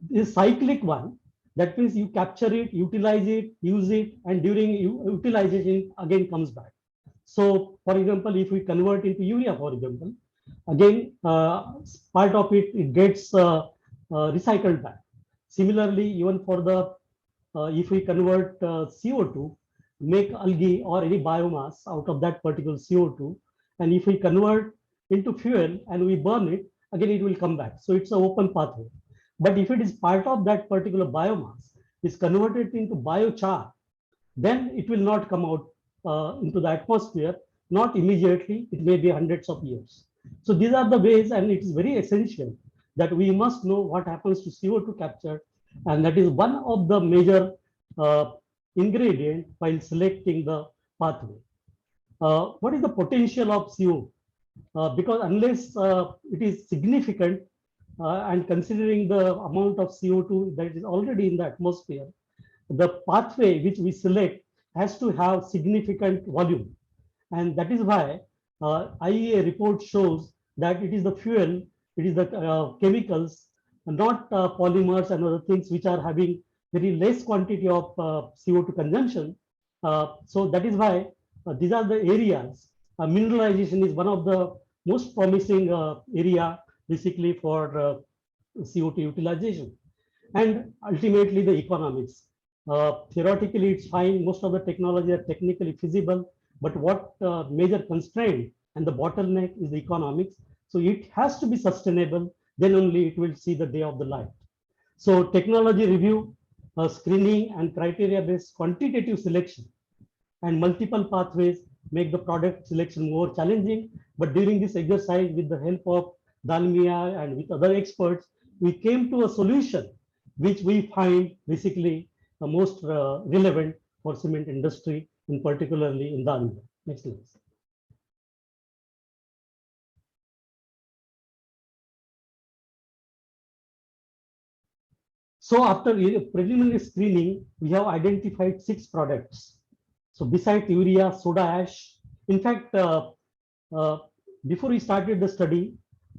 This cyclic one, that means you capture it, utilize it, use it, and during utilization again comes back. So for example, if we convert into urea, for example, again part of it gets recycled back. Similarly, even for the if we convert CO2, make algae or any biomass out of that particular CO2, and if we convert into fuel and we burn it, again it will come back. So it's an open pathway. But if it is part of that particular biomass, is converted into biochar, then it will not come out into the atmosphere, not immediately. It may be hundreds of years. So these are the ways, and it is very essential that we must know what happens to CO2 capture. And that is one of the major ingredient while selecting the pathway. What is the potential of CO? Because unless it is significant, and considering the amount of CO2 that is already in the atmosphere, the pathway which we select has to have significant volume. And that is why IEA report shows that it is the fuel, it is the chemicals, not polymers and other things which are having very less quantity of CO2 consumption. So that is why these are the areas. Mineralization is one of the most promising area basically for CO2 utilization. And ultimately the economics. Theoretically, it's fine. Most of the technology are technically feasible, but what major constraint and the bottleneck is the economics. So it has to be sustainable, then only it will see the day of the light. So technology review, screening and criteria-based quantitative selection and multiple pathways make the product selection more challenging. But during this exercise, with the help of Dalmia and with other experts, we came to a solution which we find basically the most relevant for cement industry, and particularly in Dalmia. Next slide. So after preliminary screening, we have identified 6 products. So besides urea, soda ash, in fact, before we started the study,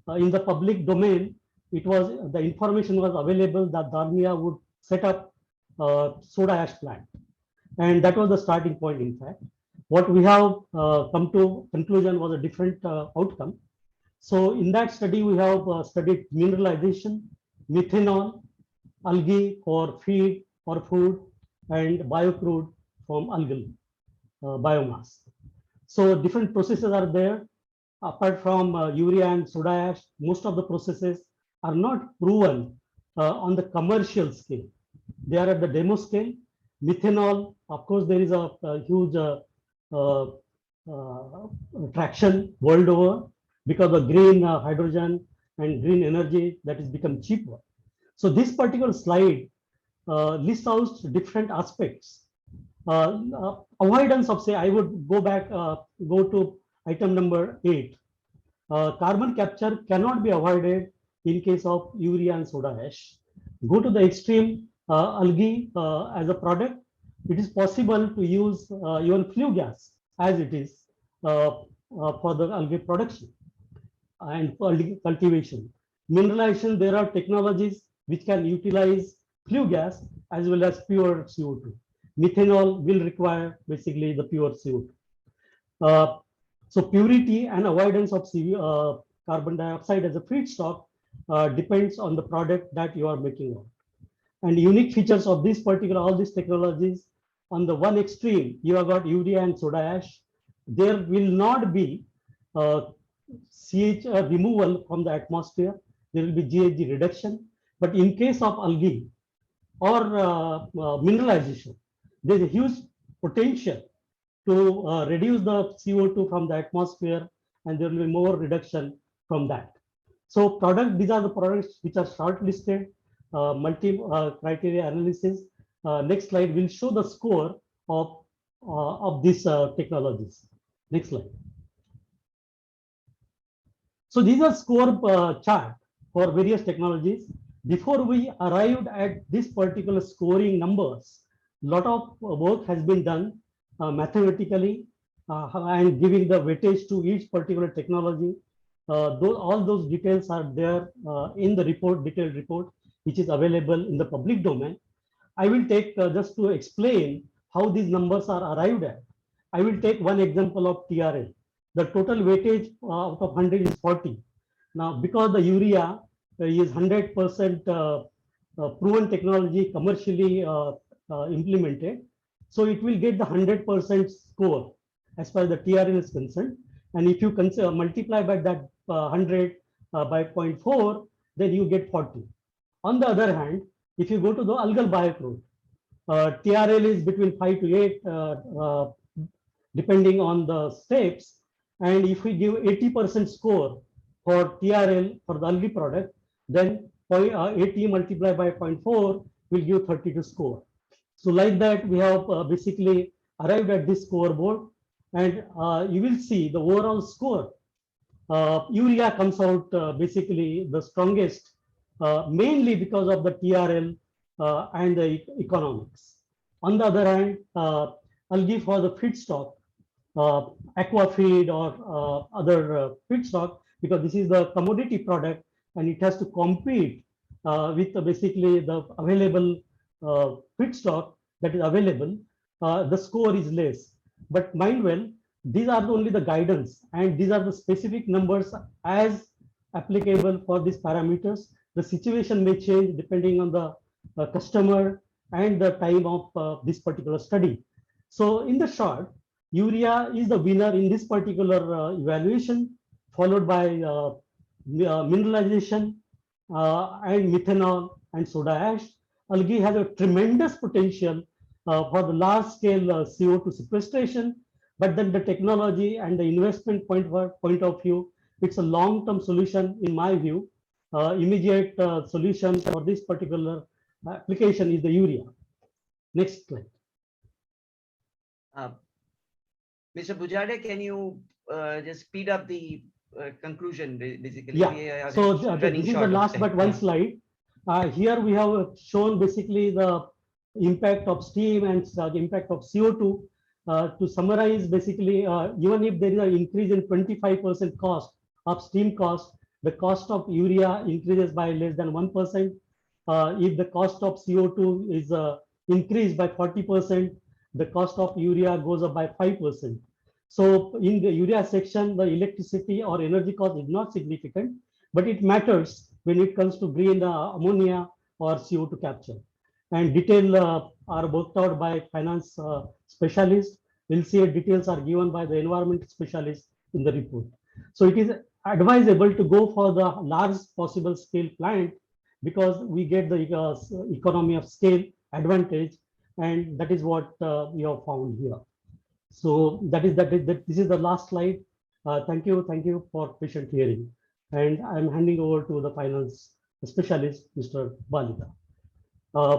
in the public domain, it was the information was available that Dalmia would set up soda ash plant, and that was the starting point. In fact, what we have come to conclusion was a different outcome. So in that study, we have studied mineralization, methanol, algae for feed or food, and biocrude from algal biomass. So different processes are there. Apart from urea and soda ash, most of the processes are not proven on the commercial scale. They are at the demo scale. Methanol, of course, there is a huge traction world over because of green hydrogen and green energy that has become cheaper. So this particular slide lists out different aspects. Avoidance of, say, I would go back, go to item number 8. Carbon capture cannot be avoided in case of urea and soda ash. Go to the extreme, algae as a product. It is possible to use even flue gas as it is for the algae production and algae cultivation. Mineralization, there are technologies which can utilize flue gas as well as pure CO2. Methanol will require basically the pure CO2. So purity and avoidance of carbon dioxide as a feedstock depends on the product that you are making out. And unique features of this particular, all these technologies, on the one extreme, you have got urea and soda ash. There will not be CH removal from the atmosphere. There will be GHG reduction. But in case of algae or mineralization, there is a huge potential to reduce the CO2 from the atmosphere, and there will be more reduction from that. So these are the products which are shortlisted, multi criteria analysis. Next slide will show the score of these technologies. Next slide. So these are score chart for various technologies. Before we arrived at this particular scoring numbers, a lot of work has been done mathematically and giving the weightage to each particular technology. All those details are there in the report, detailed report, which is available in the public domain. I will take just to explain how these numbers are arrived at. I will take one example of TRL. The total weightage out of 100 is 40. Now, because the urea is 100% proven technology commercially implemented, so it will get the 100% score as far as the TRL is concerned. And if you multiply by that 100 by 0.4, then you get 40. On the other hand, if you go to the algal biocrude, TRL is between 5 to 8, depending on the steps. And if we give 80% score for TRL for the algae product, then 80 multiplied by 0.4 will give 32 score. So like that, we have basically arrived at this scoreboard, and you will see the overall score. Urea comes out basically the strongest, mainly because of the TRL and the economics. On the other hand, algae for the feedstock, aqua feed or other feedstock, because this is the commodity product and it has to compete with basically the available feedstock that is available, the score is less. But mind well, these are only the guidance, and these are the specific numbers as applicable for these parameters. The situation may change depending on the customer and the time of this particular study. So in the short, urea is the winner in this particular evaluation, followed by mineralization and methanol and soda ash. Algae has a tremendous potential for the large scale CO2 sequestration, but then the technology and the investment point of view, it's a long-term solution in my view. Immediate solution for this particular application is the urea. Next slide. Mr. Bujade, can you just speed up the conclusion, basically? Yeah, so this is the last but one slide. Here we have shown basically the impact of steam and the impact of CO2. To summarize, basically, even if there is an increase in 25% cost of steam cost, the cost of urea increases by less than 1%. If the cost of CO2 is increased by 40%, the cost of urea goes up by 5%. So in the urea section, the electricity or energy cost is not significant, but it matters when it comes to green ammonia or CO2 capture. And detail are worked out by finance specialists. LCA details are given by the environment specialists in the report. So it is advisable to go for the largest possible scale plant because we get the economy of scale advantage, and that is what we have found here. So this is the last slide. Thank you for patient hearing, and I'm handing over to the finance specialist, Mr. Balika.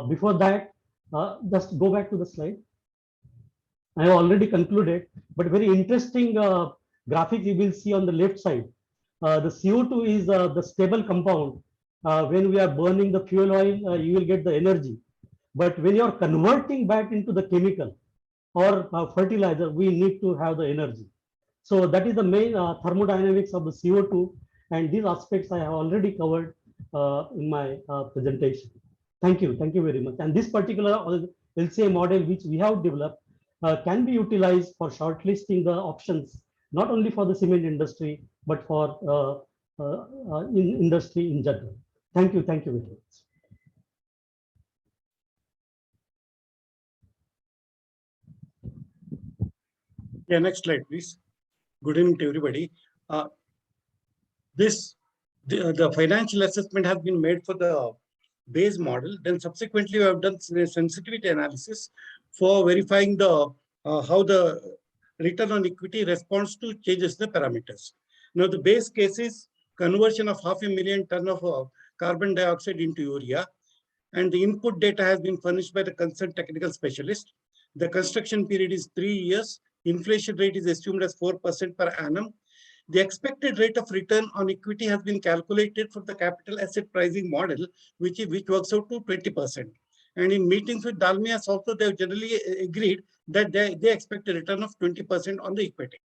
Before that, just go back to the slide. I have already concluded, but very interesting graphic you will see on the left side. The CO2 is the stable compound. When we are burning the fuel oil, you will get the energy. But when you are converting back into the chemical or fertilizer, we need to have the energy. So that is the main thermodynamics of the CO2, and these aspects I have already covered in my presentation. Thank you very much. And this particular LCA model which we have developed can be utilized for shortlisting the options, not only for the cement industry, but for industry in general. Thank you very much. Yeah, next slide, please. Good evening to everybody. The financial assessment has been made for the base model. Then subsequently, we have done sensitivity analysis for verifying the how the return on equity responds to changes in the parameters. Now, the base case is conversion of 500,000 tons of carbon dioxide into urea, and the input data has been furnished by the concerned technical specialist. The construction period is 3 years. Inflation rate is assumed as 4% per annum. The expected rate of return on equity has been calculated from the capital asset pricing model, which works out to 20%. And in meetings with Dalmias also, they have generally agreed that they expect a return of 20% on the equity.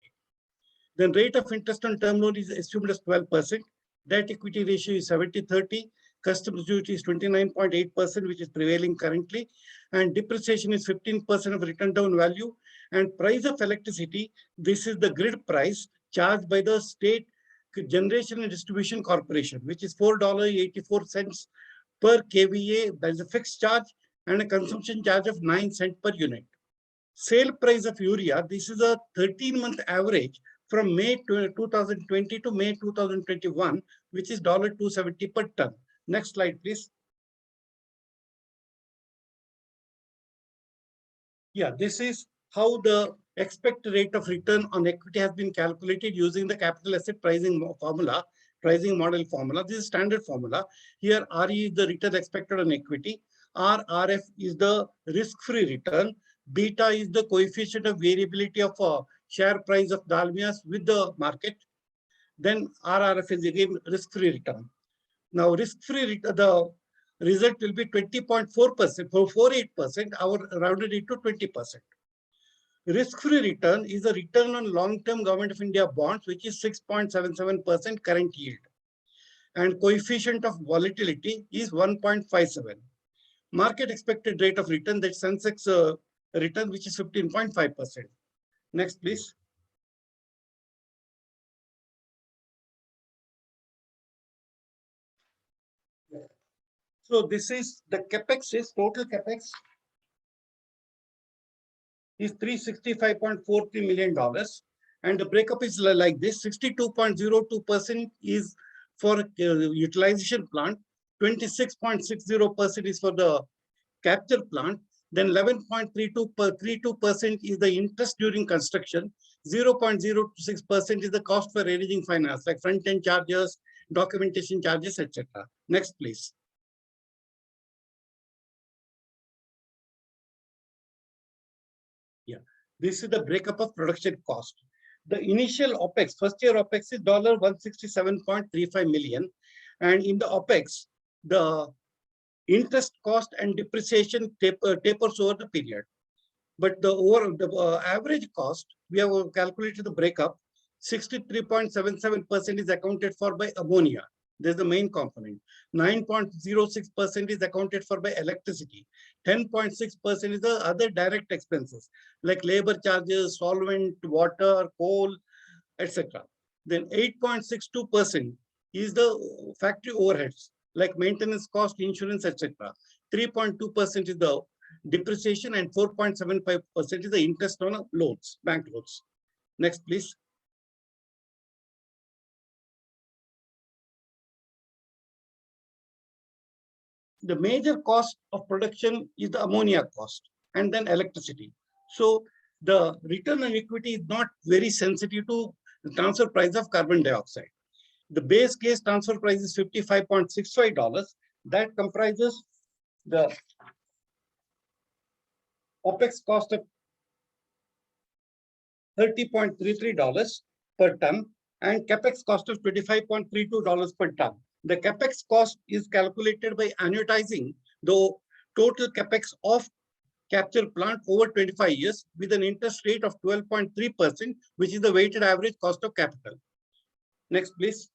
Then rate of interest on term loan is assumed as 12%. Debt equity ratio is 70-30. Customs duty is 29.8%, which is prevailing currently. And depreciation is 15% of written down value. And price of electricity, this is the grid price charged by the State Generation and Distribution Corporation, which is $4.84 per kVA. That is a fixed charge, and a consumption charge of 9 cents per unit. Sale price of urea, this is a 13-month average from May 2020 to May 2021, which is $270 per ton. Next slide, please. Yeah, this is how the expected rate of return on equity has been calculated using the capital asset pricing formula, pricing model formula. This is standard formula. Here, RE is the return expected on equity. RRF is the risk-free return. Beta is the coefficient of variability of share price of Dalmias with the market. Then RRF is again risk-free return. Now, risk-free return, the result will be 20.4%, for 48%, our rounded it to 20%. Risk-free return is the return on long-term Government of India bonds, which is 6.77% current yield. And coefficient of volatility is 1.57. market expected rate of return, that Sensex return, which is 15.5%. Next, please. So this is the capex, is total capex is $365.43 million. And the breakup is like this: 62.02% is for utilization plant, 26.60% is for the capture plant, then 11.32% is the interest during construction, 0.06% is the cost for arranging finance, like front-end charges, documentation charges, etc. Next, please. Yeah, this is the breakup of production cost. The initial OPEX, first year OPEX is $167.35 million. And in the OPEX, the interest cost and depreciation tapers over the period. But the average cost, we have calculated the breakup, 63.77% is accounted for by ammonia. There's the main component. 9.06% is accounted for by electricity. 10.6% is the other direct expenses like labor charges, solvent, water, coal, etc. Then 8.62% is the factory overheads like maintenance cost, insurance, etc. 3.2% is the depreciation, and 4.75% is the interest on loans, bank loans. Next, please. The major cost of production is the ammonia cost and then electricity. So the return on equity is not very sensitive to the transfer price of carbon dioxide. The base case transfer price is $55.65. That comprises the OPEX cost of $30.33 per ton and CAPEX cost of $25.32 per ton. The CAPEX cost is calculated by annuitizing the total CAPEX of capture plant over 25 years with an interest rate of 12.3%, which is the weighted average cost of capital. Next, please.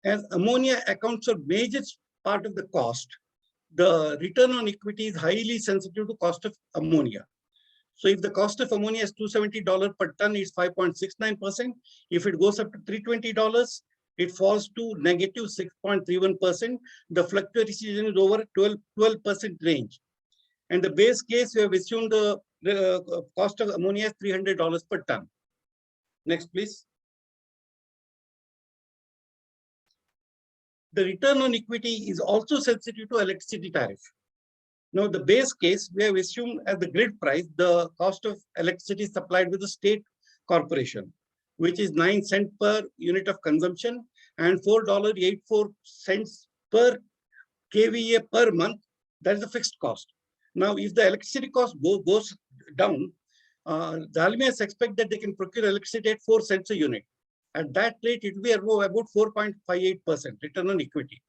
As ammonia accounts for major part of the cost, the return on equity is highly sensitive to cost of ammonia. So if the cost of ammonia is $270 per ton, it's 5.69%. If it goes up to $320, it falls to negative 6.31%. The fluctuation is over 12% range. And the base case, we have assumed the cost of ammonia is $300 per ton. Next, please. The return on equity is also sensitive to electricity tariff. Now, the base case, we have assumed as the grid price, the cost of electricity supplied with the state corporation, which is 9 cents per unit of consumption and $4.84 per kVA per month. That is the fixed cost. Now, if the electricity cost goes down, the Dalmias expect that they can procure electricity at 4 cents a unit. At that rate, it will be about 4.58% return on equity.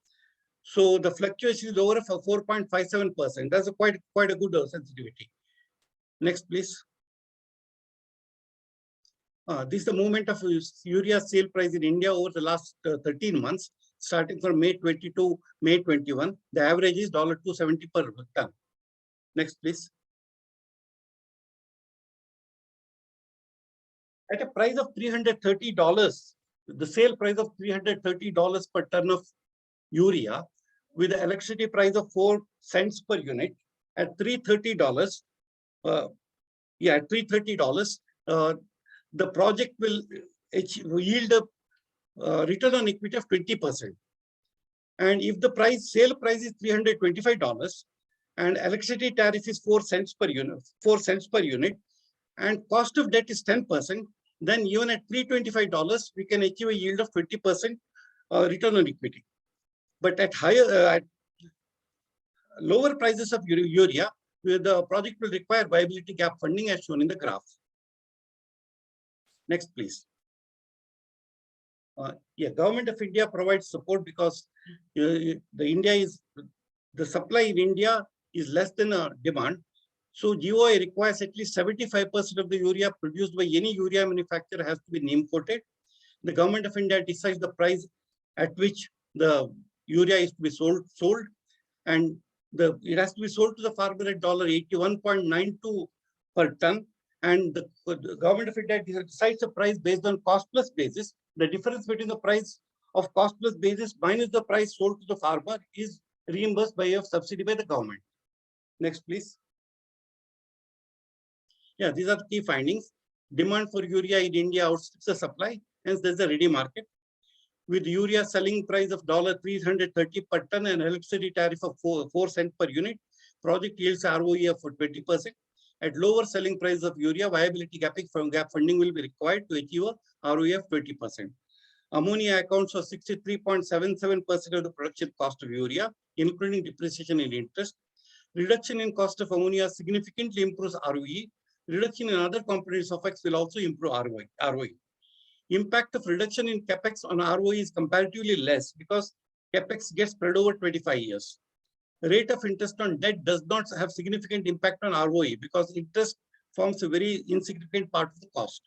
So the fluctuation is over for 4.57%. That's quite a good sensitivity. Next, please. This is the movement of urea sale price in India over the last 13 months, starting from May 20 to May 21. The average is $270 per ton. Next, please. At a price of $330, the sale price of $330 per ton of urea, with the electricity price of 4 cents per unit, at $330, the project will yield a return on equity of 20%. And if the sale price is $325 and electricity tariff is 4 cents per unit, and cost of debt is 10%, then even at $325, we can achieve a yield of 20% return on equity. But at lower prices of urea, the project will require viability gap funding as shown in the graph. Next, please. Government of India provides support because the supply in India is less than demand. So GOI requires at least 75% of the urea produced by any urea manufacturer has to be name coated. The government of India decides the price at which the urea is to be sold, and it has to be sold to the farmer at $81.92 per ton. And the government of India decides the price based on cost plus basis. The difference between the price of cost plus basis minus the price sold to the farmer is reimbursed by a subsidy by the government. Next, please. Yeah, these are the key findings. Demand for urea in India outstrips the supply, hence there's a ready market. With urea selling price of $330 per ton and electricity tariff of 4 cents per unit, project yields ROE of 20%. At lower selling price of urea, viability gap funding will be required to achieve a ROE of 20%. Ammonia accounts for 63.77% of the production cost of urea, including depreciation and interest. Reduction in cost of ammonia significantly improves ROE. Reduction in other components of X will also improve ROE. Impact of reduction in capex on ROE is comparatively less because capex gets spread over 25 years. The rate of interest on debt does not have significant impact on ROE because interest forms a very insignificant part of the cost.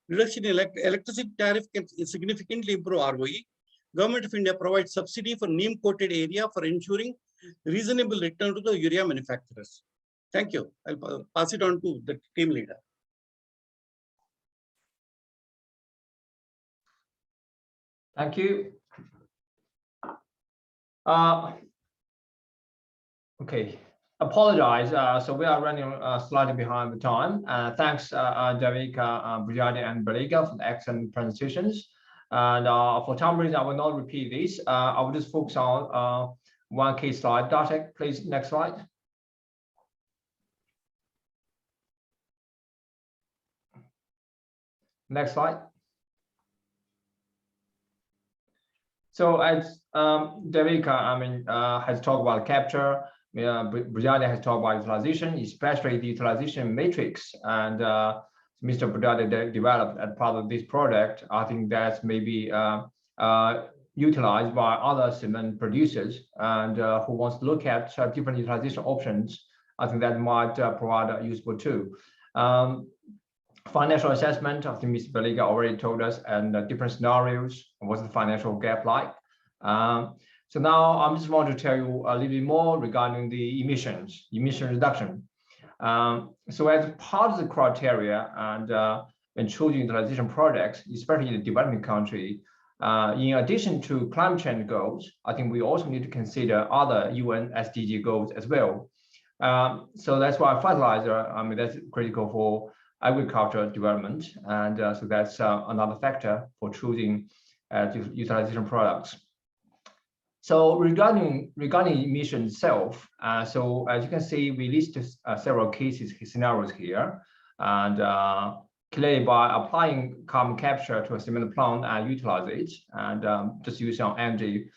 Reduction in electricity tariff can significantly improve ROE. Government of India provides subsidy for neem coated area for ensuring reasonable return to the urea manufacturers. Thank you. I'll pass it on to the team leader. Thank you. Okay, apologize. So we are running slightly behind the time. Thanks, Devika, Brigitte, and Baliga for the excellent presentations. And for time reason, I will not repeat this. I will just focus on one key slide. Dartek, please, next slide. Next slide. So as Devika, has talked about capture, Brigitte has talked about utilization, especially the utilization matrix, and Mr. Brigitte developed as part of this project. I think that's maybe utilized by other cement producers and who wants to look at different utilization options. I think that might provide a useful tool. Financial assessment, I think Mr. Baliga already told us, and different scenarios, what's the financial gap like. So now I just want to tell you a little bit more regarding the emission reduction. So as part of the criteria and when choosing utilization projects, especially in the developing country, in addition to climate change goals, I think we also need to consider other UN SDG goals as well. So that's why fertilizer, that's critical for agricultural development, and so that's another factor for choosing utilization products. So regarding emission itself, so as you can see, we listed several scenarios here, and clearly by applying carbon capture to a cement plant and utilize it, and just use some energy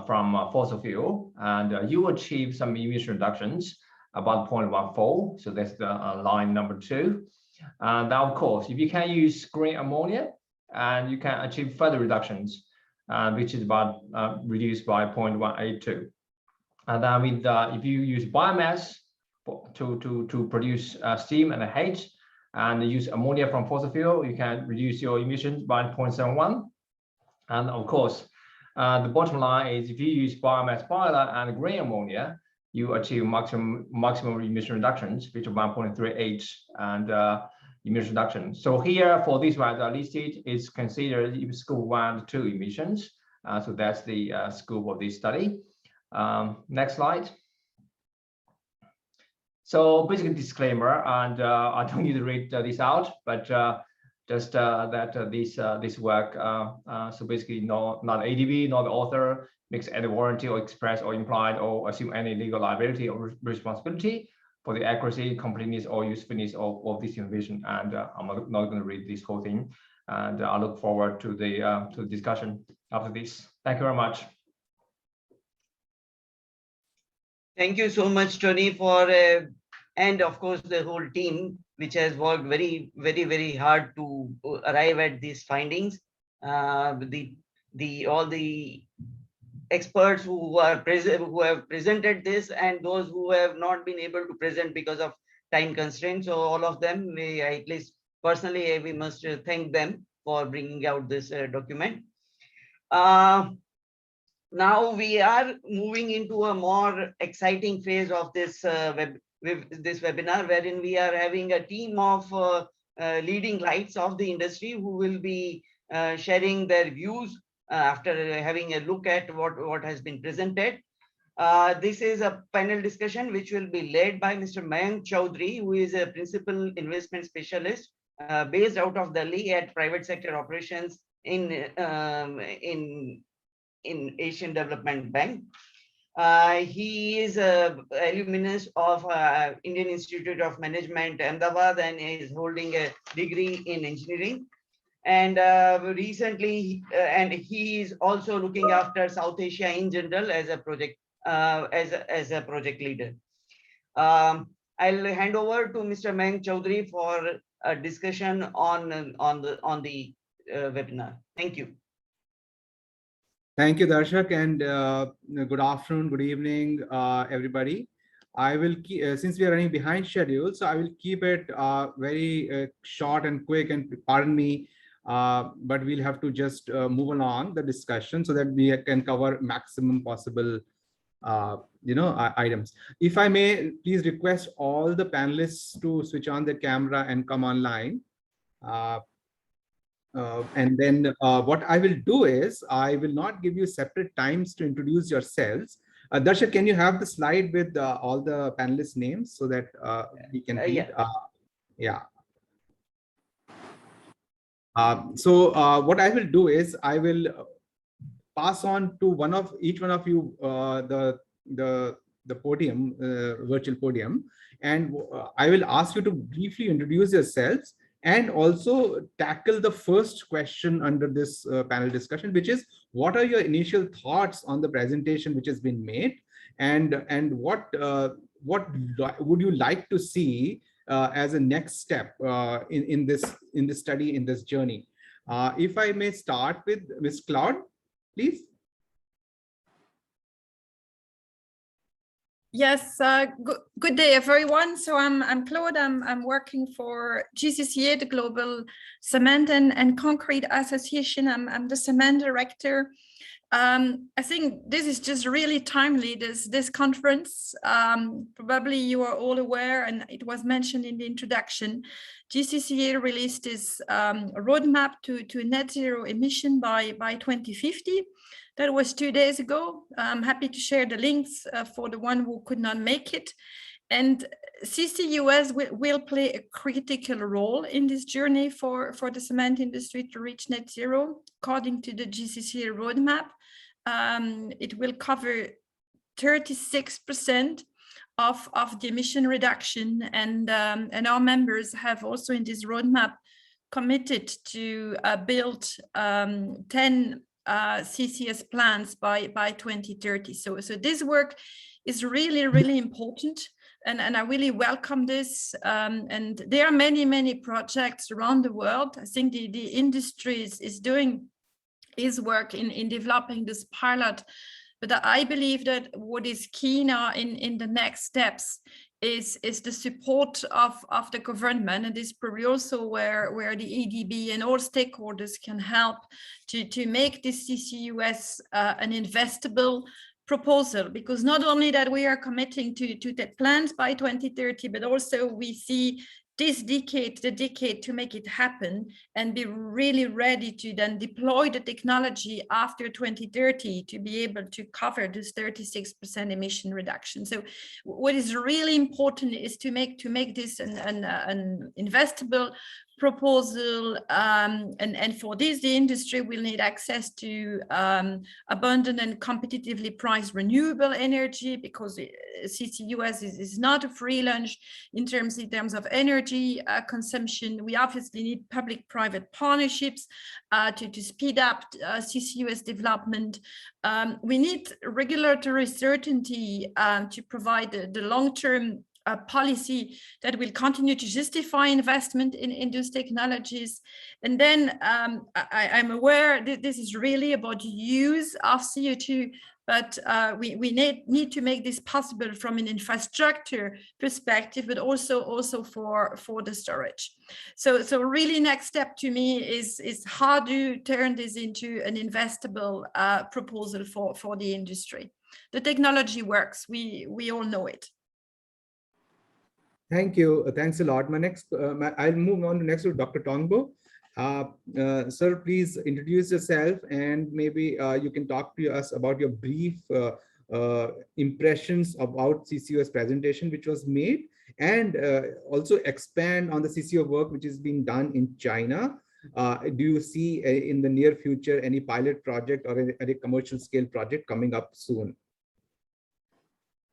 from fossil fuel, and you achieve some emission reductions about 0.14. So that's the line number 2. Now, of course, if you can use green ammonia, and you can achieve further reductions, which is about reduced by 0.182. And then with if you use biomass to produce steam and heat, and use ammonia from fossil fuel, you can reduce your emissions by 0.71. And of course, the bottom line is if you use biomass boiler and green ammonia, you achieve maximum emission reductions, which are 1.38 and emission reduction. So here for these ones are listed, it's considered scope 1 and 2 emissions. So that's the scope of this study. Next slide. So basically disclaimer, and I don't need to read this out, but just that this work, so basically not ADB, not the author, makes any warranty or express or implied or assume any legal liability or responsibility for the accuracy, completeness, or usefulness of this information. And I'm not going to read this whole thing. And I look forward to the discussion after this. Thank you very much. Thank you so much, Tony, for and of course the whole team, which has worked very, very, very hard to arrive at these findings. All the experts who are present, who have presented this, and those who have not been able to present because of time constraints. So all of them, at least personally, we must thank them for bringing out this document. now we are moving into a more exciting phase of this this webinar, wherein we are having a team of leading lights of the industry who will be sharing their views after having a look at what has been presented. This is a panel discussion which will be led by Mr. Mayank Chaudhary, who is a principal investment specialist based out of Delhi at private sector operations in Asian Development Bank. He is a alumnus of Indian Institute of Management, Ahmedabad, and is holding a degree in engineering. And recently, and he is also looking after South Asia in general as a project as a project leader. I'll hand over to Mr. Mayank Chaudhary for a discussion on the webinar. Thank you. Thank you, Darshak, and good afternoon, good evening, everybody. I will keep, since we are running behind schedule, so I will keep it very short and quick, and pardon me, but we'll have to just move along the discussion so that we can cover maximum possible items. If I may, please request all the panelists to switch on their camera and come online. And then what I will do is I will not give you separate times to introduce yourselves. Darsha, can you have the slide with all the panelists' names so that we can read? Yeah. So what I will do is I will pass on to each one of you the podium, virtual podium, and I will ask you to briefly introduce yourselves and also tackle the first question under this panel discussion, which is, what are your initial thoughts on the presentation which has been made, and what would you like to see as a next step in this study, in this journey? If I may start with Ms. Claude, please. Yes, good day, everyone. So I'm Claude. I'm working for GCCA, the Global Cement and Concrete Association. I'm the cement director. I think this is just really timely, this conference. Probably you are all aware, and it was mentioned in the introduction, GCCA released this roadmap to net zero emission by 2050. That was 2 days ago. I'm happy to share the links for the one who could not make it. And CCUS will play a critical role in this journey for the cement industry to reach net zero. According to the GCCA roadmap, it will cover 36% of the emission reduction. And our members have also in this roadmap committed to build 10 CCS plants by 2030. So this work is really important, and I really welcome this. And there are many projects around the world. I think the industry is doing its work in developing this pilot, but I believe that what is key now in the next steps is the support of the government, and this is probably also where the ADB and all stakeholders can help to make this CCUS an investable proposal, because not only that we are committing to the plans by 2030, but also we see this decade, the decade to make it happen and be really ready to then deploy the technology after 2030 to be able to cover this 36% emission reduction. So what is really important is to make this an investable proposal, and for this the industry will need access to abundant and competitively priced renewable energy, because CCUS is not a free lunch in terms of energy consumption. We obviously need public-private partnerships to speed up CCUS development. We need regulatory certainty to provide the long-term policy that will continue to justify investment in those technologies. And then I'm aware that this is really about use of CO2, but we need to make this possible from an infrastructure perspective, but also for the storage. So really next step to me is how to turn this into an investable proposal for the industry. The technology works, we all know it. Thank you. Thanks a lot. I'll move on next to Dr. Tongbo. Sir, please introduce yourself and maybe you can talk to us about your brief impressions about CCUS presentation which was made, and also expand on the CCO work which is being done in China. Do you see in the near future any pilot project or a commercial scale project coming up soon?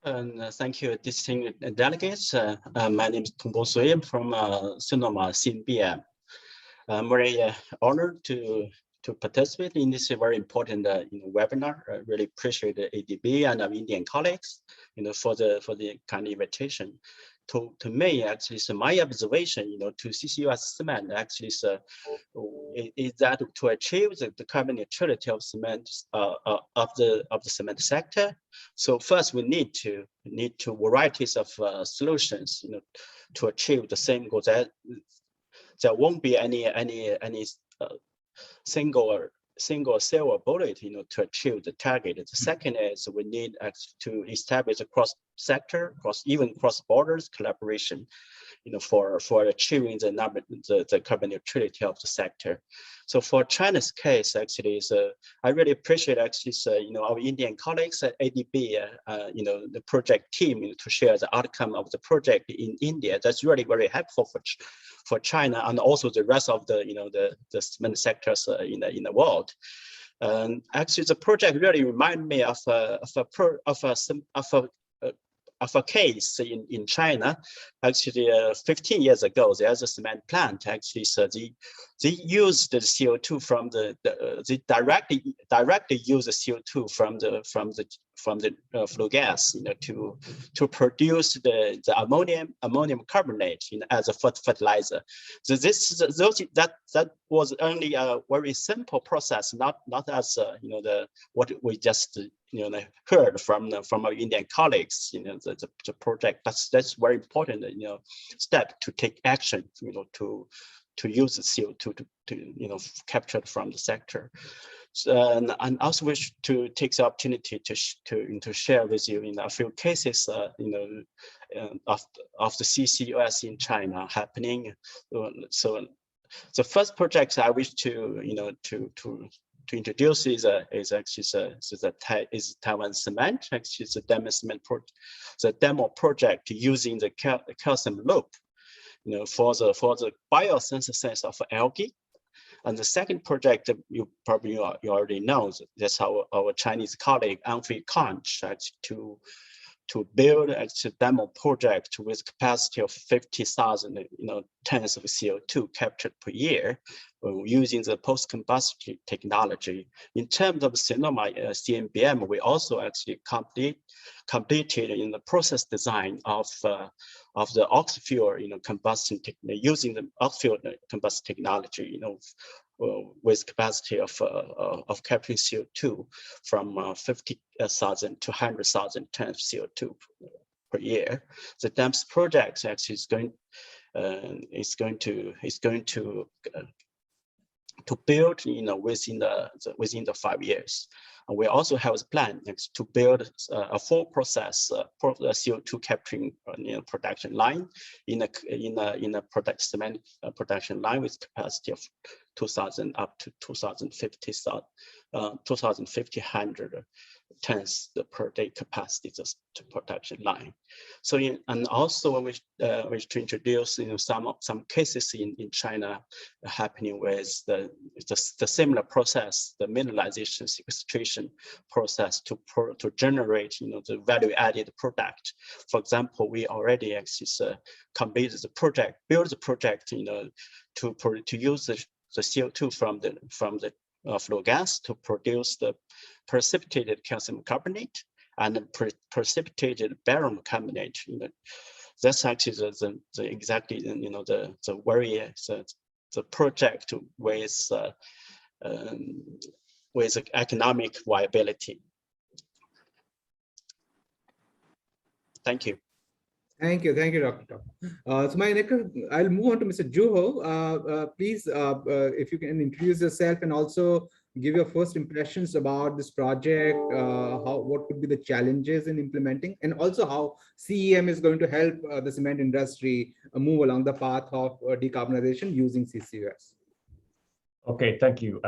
Thank you, distinguished delegates. My name is Tongbo Sui from Sonoma CNBM. I'm very honored to participate in this very important webinar. I really appreciate the ADB and our Indian colleagues, for the kind invitation. To me, actually, so my observation, to CCUS cement actually is that to achieve the carbon neutrality of cement of the cement sector. So first, we need varieties of solutions, to achieve the same goal. That there won't be any single silver bullet, to achieve the target. The second is we need to establish a cross-sector, cross-borders collaboration, for achieving the carbon neutrality of the sector. So for China's case, actually, I really appreciate actually, our Indian colleagues at ADB, the project team, to share the outcome of the project in India. That's really very helpful for China and also the rest of the cement sectors in the world. Actually, the project really reminded me of a case in China. Actually, 15 years ago, there's a cement plant. Actually, so they used the CO2 from they directly use the CO2 from the flue gas, to produce the ammonium carbonate, as a fertilizer. So that was only a very simple process, not as what we just heard from our Indian colleagues. The project that's very important step to take action, to use the CO2 to capture from the sector. So, and also wish to take the opportunity to share with you a few cases of the CCUS in China happening. So the first project I wish to introduce is Taiwan Cement. Actually, it's a demo project using the calcium loop, for the biosynthesis of algae. And the second project, you already know, that's our Chinese colleague Anhui Kanch to build a demo project with capacity of 50,000 tons of CO2 captured per year, using the post-combustion technology. In terms of Sonoma CNBM, we also actually completed in the process design of the oxy-fuel combustion using the oxy-fuel combustion technology, with capacity of capturing CO2 from 50,000 to 100,000 tons of CO2 per year. The DAMS project actually is going to build within the 5 years. And we also have a plan to build a full process CO2 capturing production line in a cement production line with capacity of 2,000 up to 2,500 tons per day capacity to production line. So and also we wish to introduce some cases in China happening with the similar process, the mineralization sequestration process to generate the value added product. For example, we already actually completed the project, built the project to use the CO2 from the flue gas to produce the precipitated calcium carbonate and precipitated barium carbonate, That's actually the exactly, you know, the very the project with economic viability. Thank you. Thank you, Dr. Top. So my next, I'll move on to Mr. Juho. Please, if you can introduce yourself and also give your first impressions about this project, what could be the challenges in implementing, and also how CEM is going to help the cement industry move along the path of decarbonization using CCUS. Okay, thank you.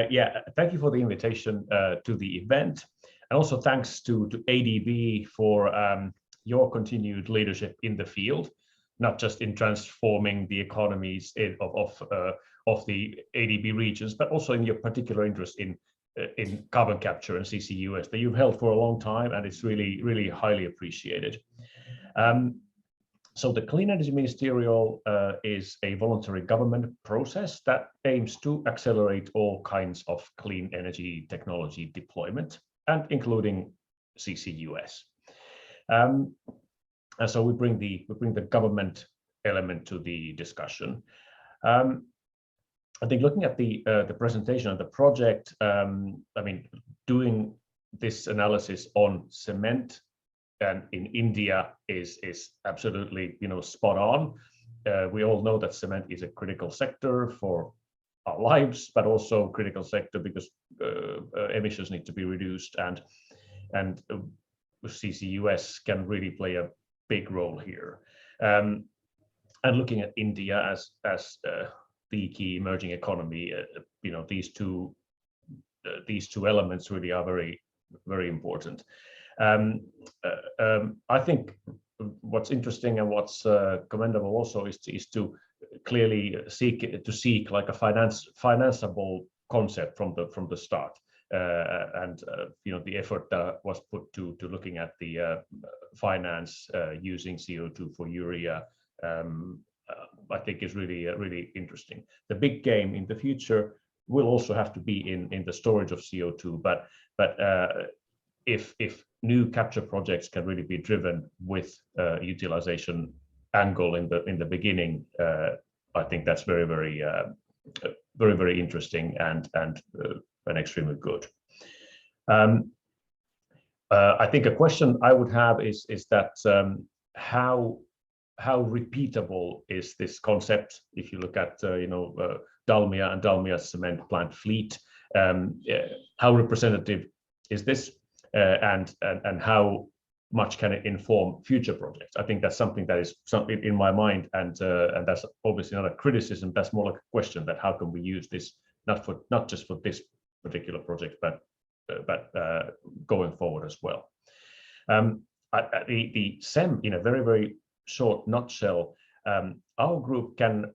Yeah, thank you for the invitation to the event, and also thanks to ADB for your continued leadership in the field, not just in transforming the economies of the ADB regions, but also in your particular interest in carbon capture and CCUS that you've held for a long time, and it's really, really highly appreciated. So the Clean Energy Ministerial is a voluntary government process that aims to accelerate all kinds of clean energy technology deployment, and including CCUS. And so we bring the government element to the discussion. I think looking at the presentation of the project, I mean, doing this analysis on cement and in India is absolutely, you know, spot on. We all know that cement is a critical sector for our lives, but also critical sector because emissions need to be reduced, and CCUS can really play a big role here. And looking at India as the key emerging economy, you know, these two elements really are very, very important. I think what's interesting and what's commendable also is to clearly seek like a financeable concept from the start. And you know, the effort that was put to looking at the finance using CO2 for urea, I think is really really interesting. The big game in the future will also have to be in the storage of CO2, but if new capture projects can really be driven with utilization angle in the beginning, I think that's very very interesting and extremely good. I think a question I would have is that how repeatable is this concept if you look at you know, Dalmia and Dalmia's cement plant fleet? How representative is this, and how much can it inform future projects? I think that's something that is something in my mind, and that's obviously not a criticism. That's more like a question, that how can we use this not just for this particular project, but going forward as well. The SEM, in a very very short nutshell, our group can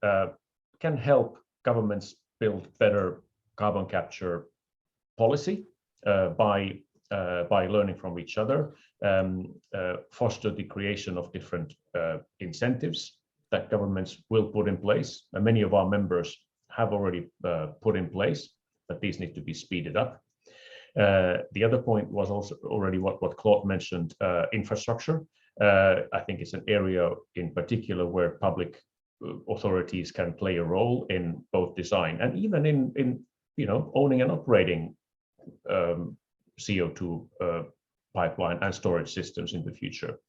help governments build better carbon capture policy by learning from each other, foster the creation of different incentives that governments will put in place, and many of our members have already put in place, but these need to be speeded up. The other point was also already what Claude mentioned, infrastructure. I think it's an area in particular where public authorities can play a role in both design and even in you know, owning and operating CO2 pipeline and storage systems in the future.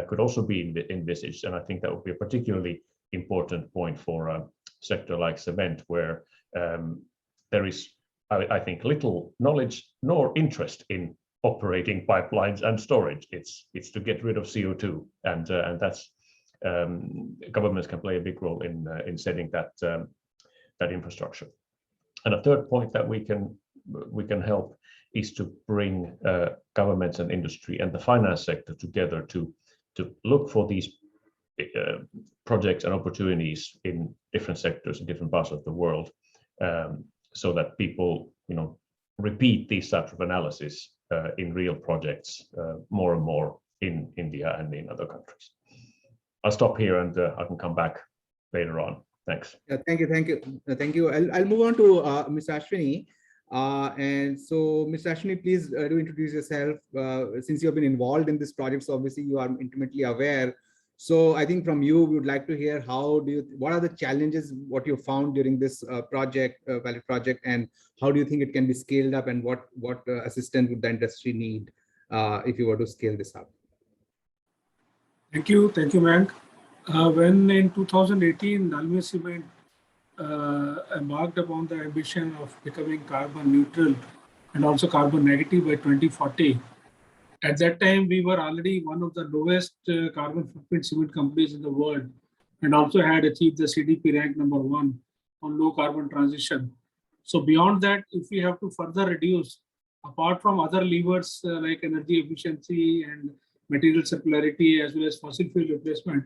Could also be envisaged, and I think that would be a particularly important point for a sector like cement, where there is, I think, little knowledge nor interest in operating pipelines and storage. It's to get rid of CO2, and that's governments can play a big role in setting that infrastructure. And a third point that we can help is to bring governments and industry and the finance sector together to look for these projects and opportunities in different sectors in different parts of the world, so that people, you know, repeat these types of analysis in real projects more and more in India and in other countries. I'll stop here, and I can come back later on. Thanks. Yeah, thank you. I'll move on to Ms. Ashwini. And so, Ms. Ashwini, please do introduce yourself. Since you have been involved in this project, so obviously you are intimately aware. So I think from you, we would like to hear what are the challenges, what you found during this pilot project, and how do you think it can be scaled up, and what assistance would the industry need if you were to scale this up? Thank you, Mayank. When in 2018, Dalmia Cement embarked upon the ambition of becoming carbon neutral and also carbon negative by 2040. At that time, we were already one of the lowest carbon footprint cement companies in the world, and also had achieved the CDP rank #1 on low carbon transition. So beyond that, if we have to further reduce, apart from other levers like energy efficiency and material circularity, as well as fossil fuel replacement,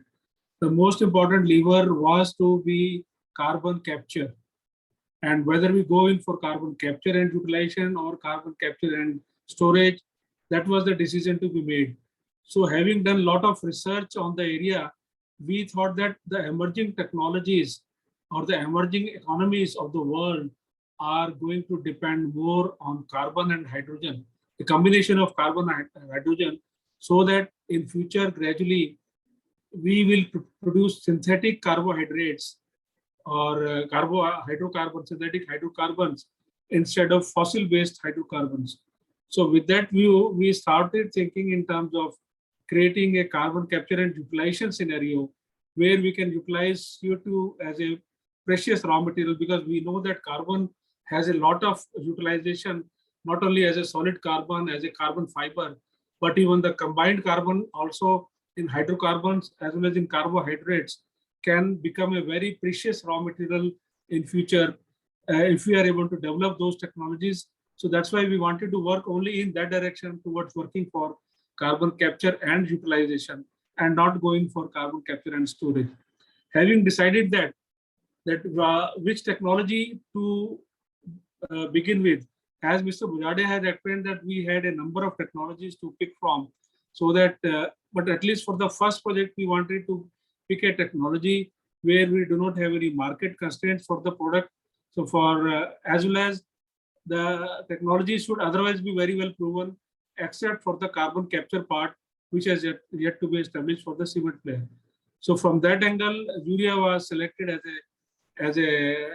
the most important lever was to be carbon capture. And whether we go in for carbon capture and utilization or carbon capture and storage, that was the decision to be made. So having done a lot of research on the area, we thought that the emerging technologies or the emerging economies of the world are going to depend more on carbon and hydrogen, the combination of carbon and hydrogen, so that in future gradually we will produce synthetic carbohydrates or synthetic hydrocarbons instead of fossil-based hydrocarbons. So with that view, we started thinking in terms of creating a carbon capture and utilization scenario where we can utilize CO2 as a precious raw material, because we know that carbon has a lot of utilization, not only as a solid carbon, as a carbon fiber, but even the combined carbon also in hydrocarbons as well as in carbohydrates can become a very precious raw material in future if we are able to develop those technologies. So that's why we wanted to work only in that direction towards working for carbon capture and utilization and not going for carbon capture and storage. Having decided that which technology to begin with, as Mr. Bujade had explained that we had a number of technologies to pick from, so that, but at least for the first project, we wanted to pick a technology where we do not have any market constraints for the product. So for, as well as the technology should otherwise be very well proven, except for the carbon capture part, which has yet to be established for the cement player. So from that angle, urea was selected as a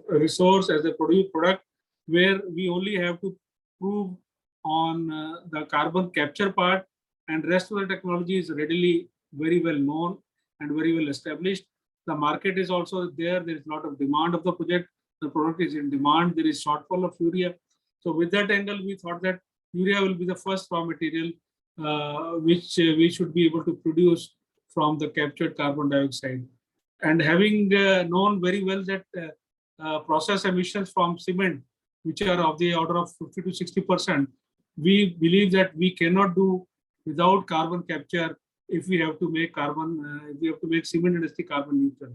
resource, as a product, where we only have to prove on the carbon capture part, and rest of the technology is readily very well known and very well established. The market is also there. There is a lot of demand of the project. The product is in demand. There is shortfall of urea. So with that angle, we thought that urea will be the first raw material which we should be able to produce from the captured carbon dioxide. And having known very well that process emissions from cement, which are of the order of 50 to 60%, we believe that we cannot do without carbon capture if we have to make cement industry carbon neutral.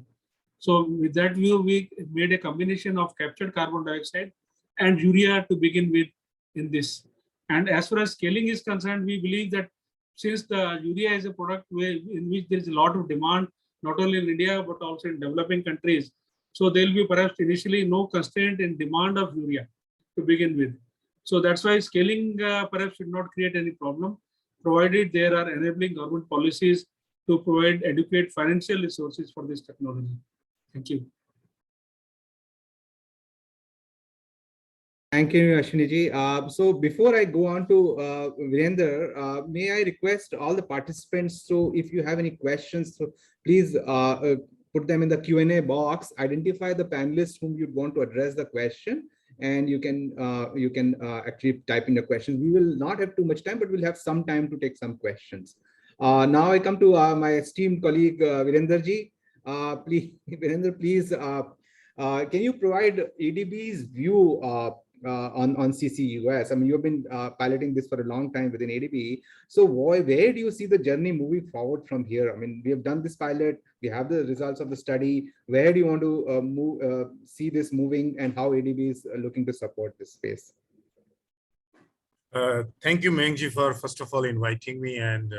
So with that view, we made a combination of captured carbon dioxide and urea to begin with in this. And as far as scaling is concerned, we believe that since the urea is a product in which there is a lot of demand, not only in India, but also in developing countries, so there will be perhaps initially no constraint in demand of urea to begin with. So that's why scaling perhaps should not create any problem, provided there are enabling government policies to provide adequate financial resources for this technology. Thank you. Thank you, Ashwini. So before I go on to Virender, may I request all the participants, so if you have any questions, so please put them in the Q&A box, identify the panelists whom you'd want to address the question, and you can actually type in the questions. We will not have too much time, but we'll have some time to take some questions. Now I come to my esteemed colleague, Virenderji. Please, Virender, please, can you provide ADB's view on CCUS? I mean, you've been piloting this for a long time within ADB. So where do you see the journey moving forward from here? I mean, we have done this pilot, we have the results of the study. Where do you want to see this moving, and how ADB is looking to support this space? Thank you, Mayankji, for first of all inviting me and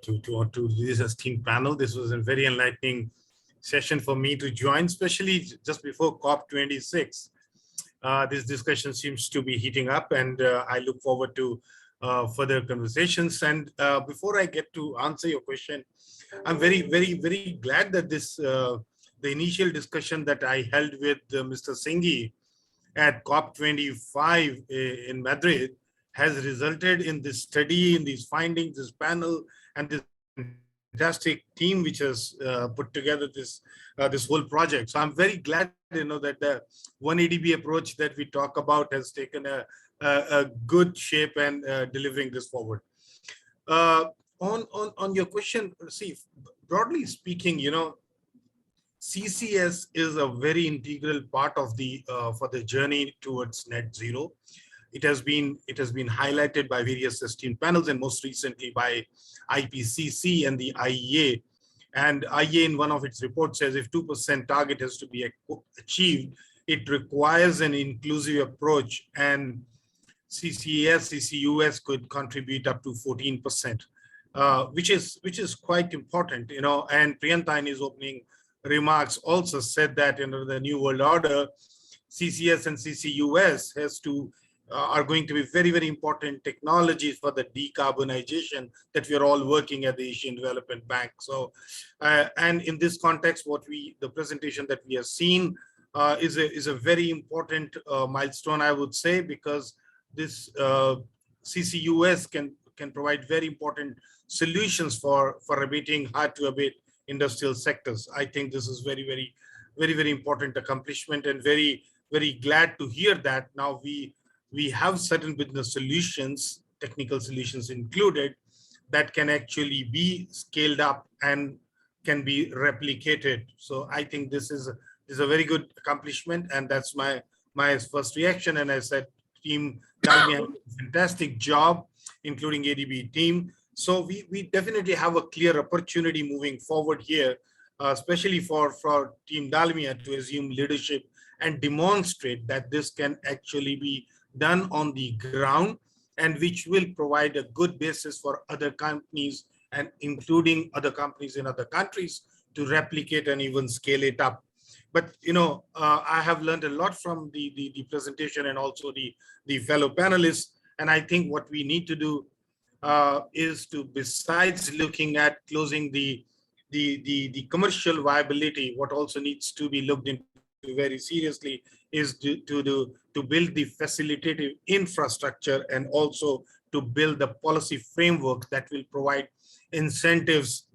to this esteemed panel. This was a very enlightening session for me to join, especially just before COP26. This discussion seems to be heating up, and I look forward to further conversations. And before I get to answer your question, I'm very glad that this the initial discussion that I held with Mr. Singhi at COP25 in Madrid has resulted in this study, in these findings, this panel, and this fantastic team which has put together this this whole project. So I'm very glad, that the 1ADB approach that we talk about has taken a good shape and delivering this forward. On your question, see, broadly speaking, CCS is a very integral part of the for the journey towards net zero. It has been highlighted by various esteemed panels, and most recently by IPCC and the IEA. And IEA in one of its reports says if 2% target has to be achieved, it requires an inclusive approach, and CCUS could contribute up to 14%, which is quite important, And Priyanta in his opening remarks also said that the new world order, CCS and CCUS are going to be very important technologies for the decarbonization that we are all working at the Asian Development Bank. So, and in this context, the presentation that we have seen is a very important milestone, I would say, because this CCUS can provide very important solutions for abating hard to abate industrial sectors. I think this is very important accomplishment, and very glad to hear that now we have certain business solutions, technical solutions included, that can actually be scaled up and can be replicated. So I think this is a very good accomplishment, and that's my first reaction. And I said, team Dalmia has a fantastic job, including ADB team. So we definitely have a clear opportunity moving forward here, especially for Team Dalmia to assume leadership and demonstrate that this can actually be done on the ground, and which will provide a good basis for other companies, and including other companies in other countries, to replicate and even scale it up. But I have learned a lot from the presentation and also the fellow panelists, and I think what we need to do is to, besides looking at closing the commercial viability, what also needs to be looked into very seriously is to build the facilitative infrastructure, and also to build the policy framework that will provide incentives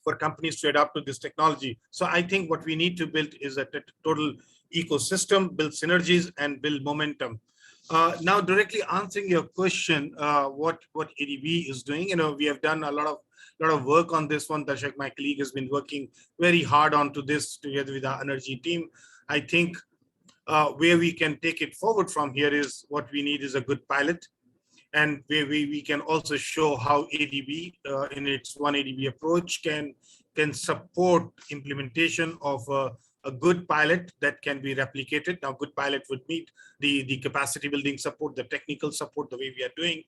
for companies to adapt to this technology. So I think what we need to build is a total ecosystem, build synergies, and build momentum. Now, directly answering your question, what ADB is doing, we have done a lot of work on this one. Dashak, my colleague, has been working very hard onto this together with our energy team. I think where we can take it forward from here is, what we need is a good pilot, and where we can also show how ADB in its 1ADB approach can support implementation of a good pilot that can be replicated. Now, good pilot would meet the capacity building support, the technical support, the way we are doing.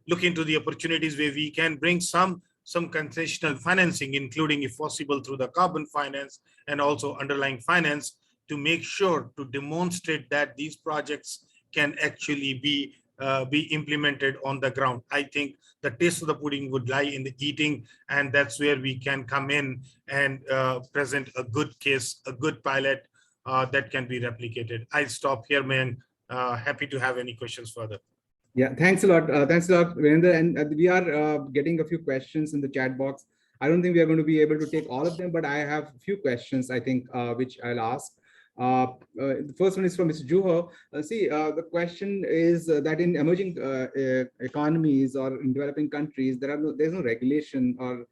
Look into the opportunities where we can bring some concessional financing, including, if possible, through the carbon finance and also underlying finance, to make sure to demonstrate that these projects can actually be implemented on the ground. I think the taste of the pudding would lie in the eating, and that's where we can come in and present a good case, a good pilot that can be replicated. I'll stop here, man. Happy to have any questions further. Yeah, thanks a lot. Thanks a lot, Virender. And we are getting a few questions in the chat box. I don't think we are going to be able to take all of them, but I have a few questions, I think, which I'll ask. The first one is from Mr. Juho. The question is that in emerging economies or in developing countries, there's no regulation or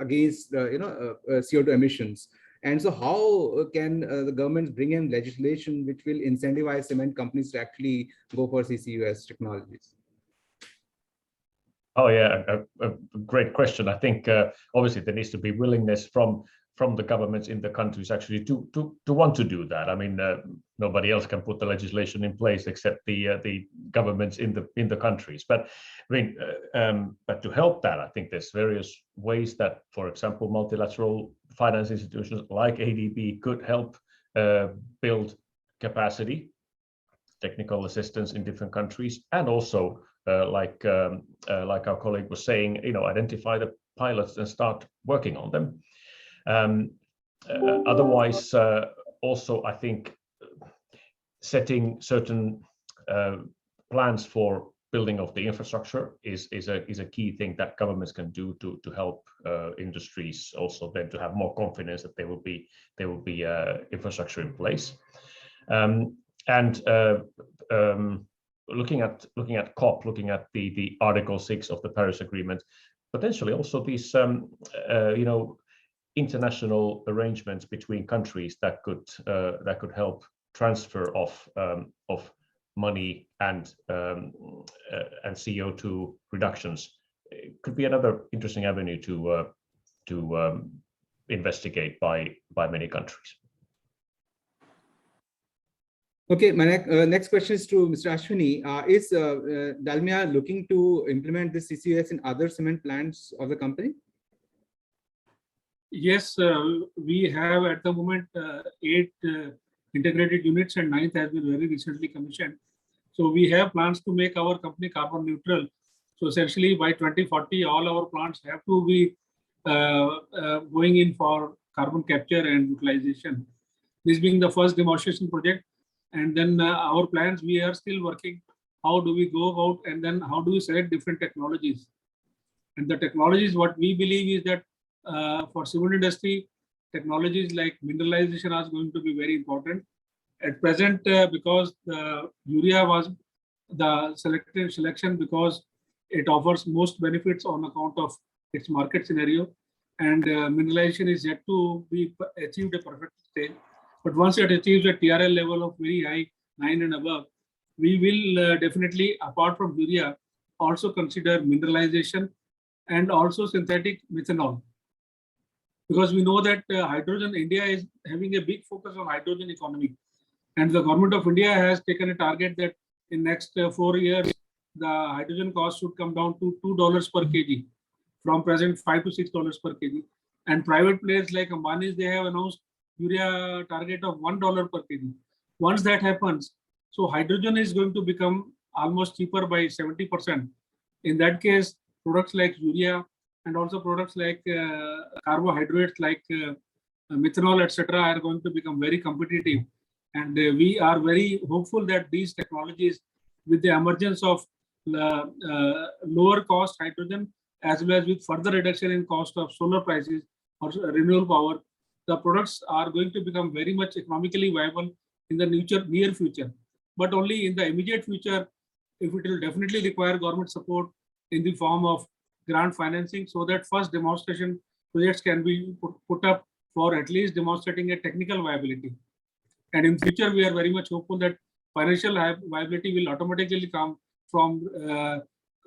against CO2 emissions. And so how can the governments bring in legislation which will incentivize cement companies to actually go for CCUS technologies? Oh yeah, a great question. I think obviously there needs to be willingness from the governments in the countries actually to want to do that. I mean, nobody else can put the legislation in place except the governments in the countries. But I mean, but to help that, I think there's various ways that, for example, multilateral finance institutions like ADB could help build capacity, technical assistance in different countries, and also like our colleague was saying, identify the pilots and start working on them. Otherwise, also, I think setting certain plans for building of the infrastructure is a key thing that governments can do to help industries also then to have more confidence that there will be infrastructure in place. Looking at COP, looking at the Article 6 of the Paris Agreement, potentially also these international arrangements between countries that could help transfer of money and CO2 reductions. It could be another interesting avenue to investigate by many countries. Okay, my next question is to Mr. Ashwini. Is Dalmia looking to implement this CCUS in other cement plants of the company? Yes, we have at the moment 8 integrated units and 9th has been very recently commissioned. So we have plans to make our company carbon neutral. So essentially by 2040, all our plants have to be going in for carbon capture and utilization. This being the first demonstration project. And then our plans, we are still working. How do we go about, and then how do we select different technologies? And the technologies, what we believe is that for cement industry, technologies like mineralization are going to be very important. At present, because urea was the selection because it offers most benefits on account of its market scenario, and mineralization is yet to be achieved a perfect stage. But once it achieves a TRL level of very high, 9 and above, we will definitely, apart from urea, also consider mineralization and also synthetic methanol. Because we know that hydrogen, India is having a big focus on hydrogen economy. And the government of India has taken a target that in next 4 years, the hydrogen cost should come down to $2 per kg from present $5 to $6 per kg. And private players like Ambani's, they have announced urea target of $1 per kg. Once that happens, so hydrogen is going to become almost cheaper by 70%. In that case, products like urea and also products like carbohydrates like methanol, etc., are going to become very competitive. And we are very hopeful that these technologies, with the emergence of lower cost hydrogen, as well as with further reduction in cost of solar prices or renewable power, the products are going to become very much economically viable in the near future. But only in the immediate future, if it will definitely require government support in the form of grant financing, so that first demonstration projects can be put up for at least demonstrating a technical viability. And in future, we are very much hopeful that financial viability will automatically come from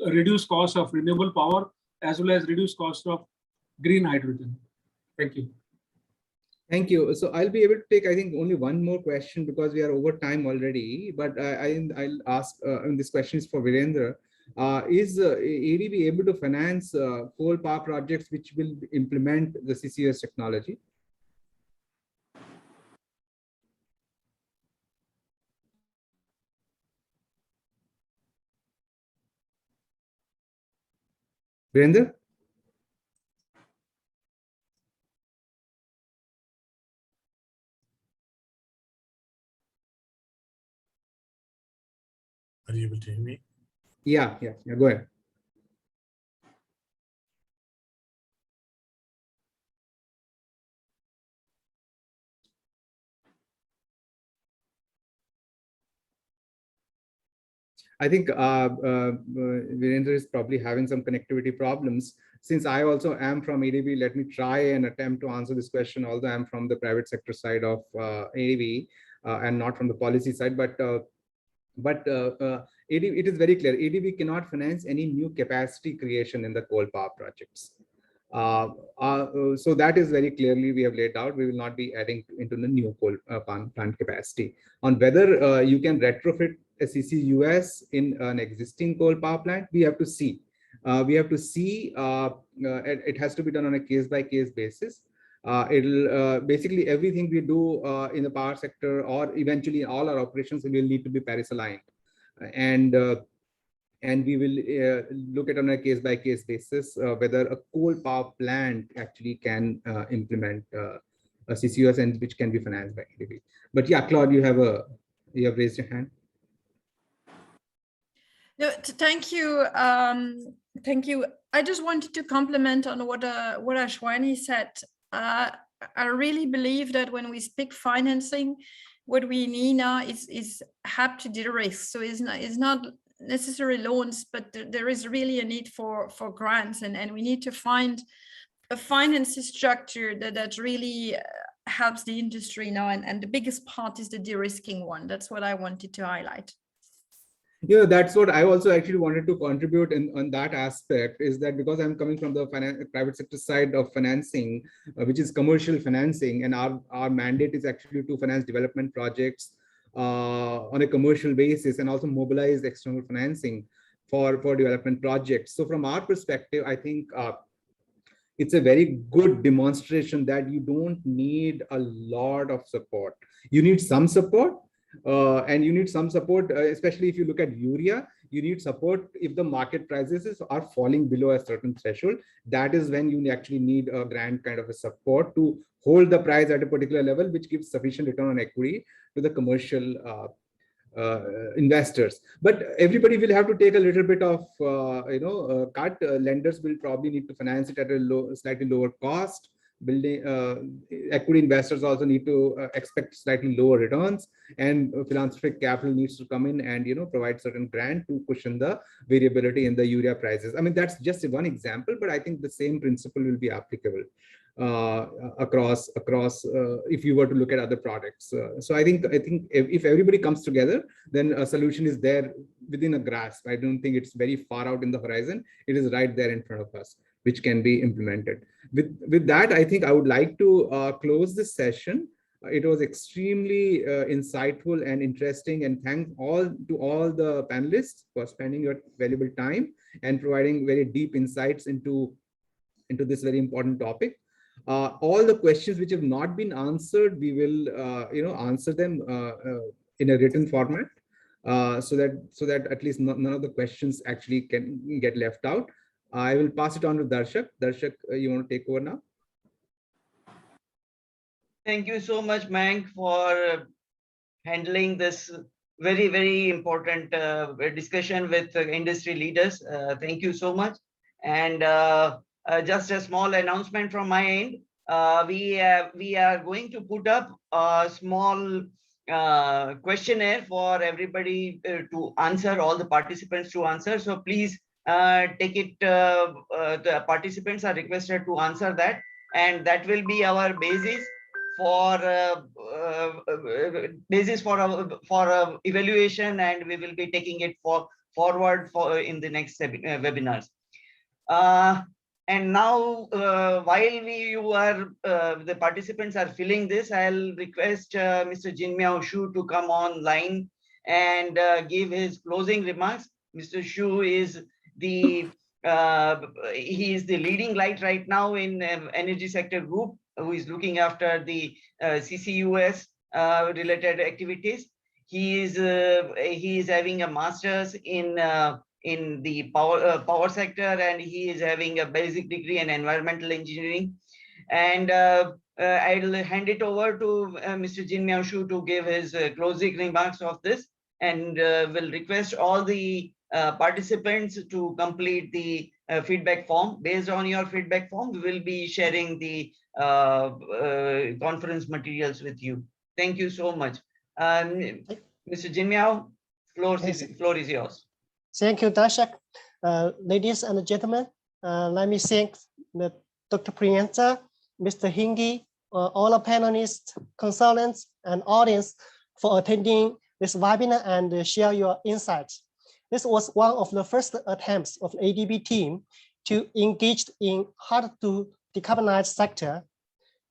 reduced cost of renewable power as well as reduced cost of green hydrogen. Thank you. Thank you. So I'll be able to take, I think, only one more question because we are over time already. But I'll ask, and this question is for Virendra. Is ADB able to finance coal power projects which will implement the CCUS technology? Virendra? Are you able to hear me? Yeah, go ahead. I think Virendra is probably having some connectivity problems. Since I also am from ADB, let me try and attempt to answer this question, although I'm from the private sector side of ADB and not from the policy side. But ADB, it is very clear, ADB cannot finance any new capacity creation in the coal power projects. So that is very clearly we have laid out. We will not be adding into the new coal plant capacity. On whether you can retrofit a CCUS in an existing coal power plant, we have to see. It has to be done on a case-by-case basis. It'll basically everything we do in the power sector or eventually all our operations will need to be Paris aligned. And And we will look at on a case-by-case basis whether a coal power plant actually can implement a CCUS and which can be financed by ADB. But yeah, Claude, you have raised your hand. No, thank you. Thank you. I just wanted to comment on what Ashwani said. I really believe that when we speak financing, what we need now is have to de-risk. So it's not necessary loans, but there is really a need for grants, and we need to find a financing structure that really helps the industry now. And the biggest part is the de-risking one. That's what I wanted to highlight. Yeah, that's what I also actually wanted to contribute on that aspect, is that because I'm coming from the private sector side of financing, which is commercial financing, and our mandate is actually to finance development projects on a commercial basis and also mobilize external financing for development projects. So from our perspective, I think it's a very good demonstration that you don't need a lot of support. You need some support. And you need some support, especially if you look at urea. You need support if the market prices are falling below a certain threshold. That is when you actually need a grant kind of a support to hold the price at a particular level, which gives sufficient return on equity to the commercial investors. But everybody will have to take a little bit of cut. Lenders will probably need to finance it at a slightly lower cost. Building equity investors also need to expect slightly lower returns, and philanthropic capital needs to come in and provide certain grant to cushion the variability in the urea prices. I mean, that's just one example, but I think the same principle will be applicable across if you were to look at other products. So I think if everybody comes together, then a solution is there within a grasp. I don't think it's very far out in the horizon. It is right there in front of us, which can be implemented. With that, I think I would like to close this session. It was extremely insightful and interesting, and thanks to all the panelists for spending your valuable time and providing very deep insights into this very important topic. All the questions which have not been answered, we will answer them in a written format, so that at least none of the questions actually can get left out. I will pass it on to Darshak. Darshak, you want to take over now? Thank you so much, Mank, for handling this very, very important discussion with industry leaders. Thank you so much. And just a small announcement from my end. We are going to put up a small questionnaire for everybody to answer, all the participants to answer. So please take it. The participants are requested to answer that, and that will be our basis for evaluation, and we will be taking it forward in the next webinars. And now, while the participants are filling this, I'll request Mr. Jinmiao Xu to come online and give his closing remarks. Mr. Xu is he is the leading light right now in energy sector group, who is looking after the CCUS related activities. He is having a master's in the power sector, and he is having a basic degree in environmental engineering. And I'll hand it over to Mr. Jinmiao Xu to give his closing remarks of this, and will request all the participants to complete the feedback form. Based on your feedback form, we will be sharing the conference materials with you. Thank you so much. Mr. Jinmiao, floor is yours. Thank you, Darshak. Ladies and gentlemen, let me thank Dr. Priyanka, Mr. Hingi, all the panelists, consultants, and audience for attending this webinar and share your insights. This was one of the first attempts of ADB team to engage in hard to decarbonize sector.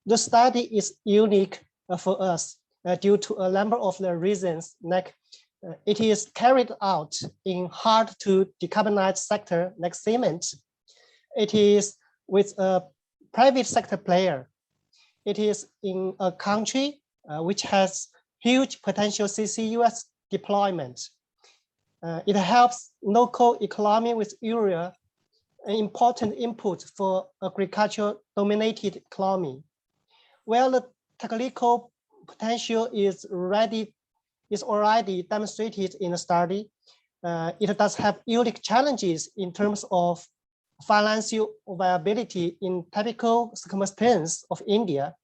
The study is unique for us due to a number of the reasons, like it is carried out in hard to decarbonize sector like cement. It is with a private sector player. It is in a country which has huge potential CCUS deployment. It helps local economy with urea, an important input for agriculture-dominated economy. While the technical potential is already demonstrated in the study, it does have unique challenges in terms of financial viability in typical circumstances of India,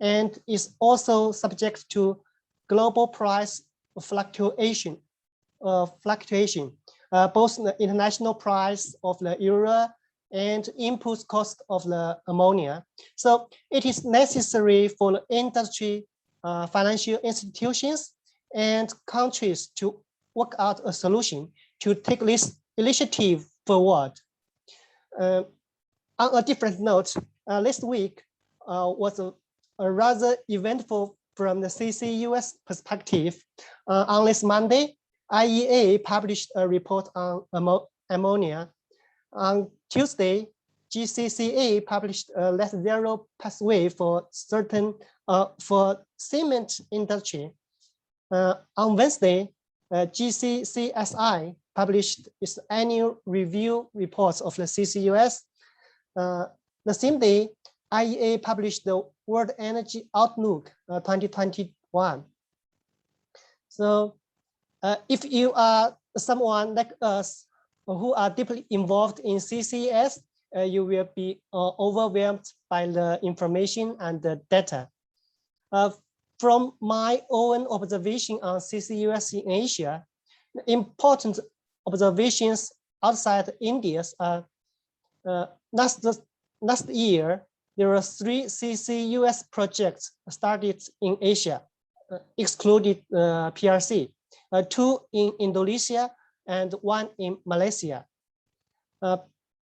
and is also subject to global price fluctuation. Both the international price of the urea and input cost of the ammonia. So it is necessary for the industry, financial institutions, and countries to work out a solution to take this initiative forward. On a different note, last week was a rather eventful from the CCUS perspective. On this Monday, IEA published a report on ammonia. On Tuesday, GCCA published a net zero pathway for cement industry. On Wednesday, GCCSI published its annual review reports of the CCUS. The same day, IEA published the World Energy Outlook 2021. So if you are someone like us who are deeply involved in CCS, you will be overwhelmed by the information and the data. From my own observation on CCUS in Asia, important observations outside India are last year, there were 3 CCUS projects started in Asia, excluded PRC, 2 in Indonesia and 1 in Malaysia.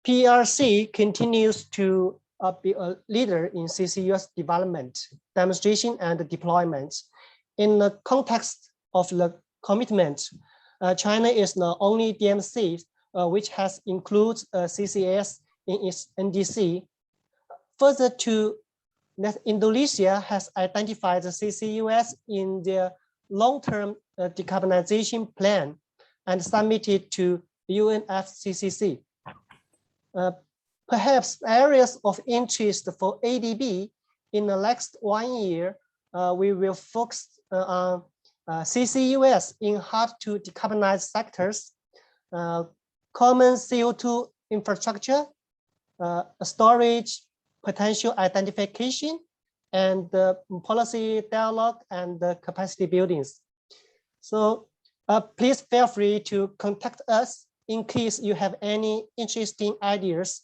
PRC continues to be a leader in CCUS development, demonstration, and deployment. In the context of the commitment, China is the only DMC which has included CCS in its NDC. Further to that, Indonesia has identified the CCUS in their long-term decarbonization plan and submitted to UNFCCC. Perhaps areas of interest for ADB in the next 1 year, we will focus on CCUS in hard to decarbonize sectors, common CO2 infrastructure, storage, potential identification, and policy dialogue and capacity buildings. So please feel free to contact us in case you have any interesting ideas.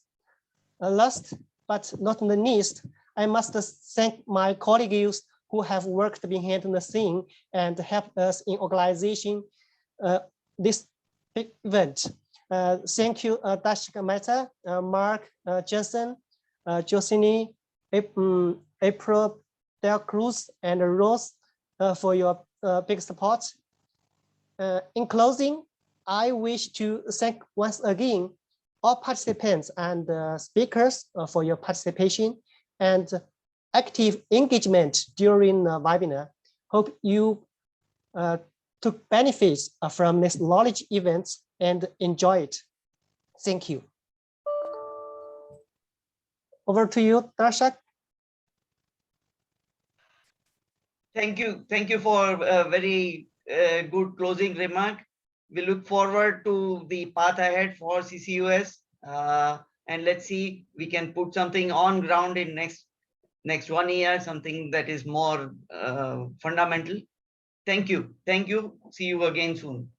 Last but not the least, I must thank my colleagues who have worked behind the scene and helped us in organizing this big event. Thank you, Dashika Mehta, Mark Jensen, Josini, April Del Cruz, and Rose for your big support. In closing, I wish to thank once again all participants and speakers for your participation and active engagement during the webinar. Hope you took benefits from this knowledge event and enjoy it. Thank you. Over to you, Darshak. Thank you for a very good closing remark. We look forward to the path ahead for CCUS, and let's see, we can put something on ground in next 1 year, something that is more fundamental. Thank you. See you again soon.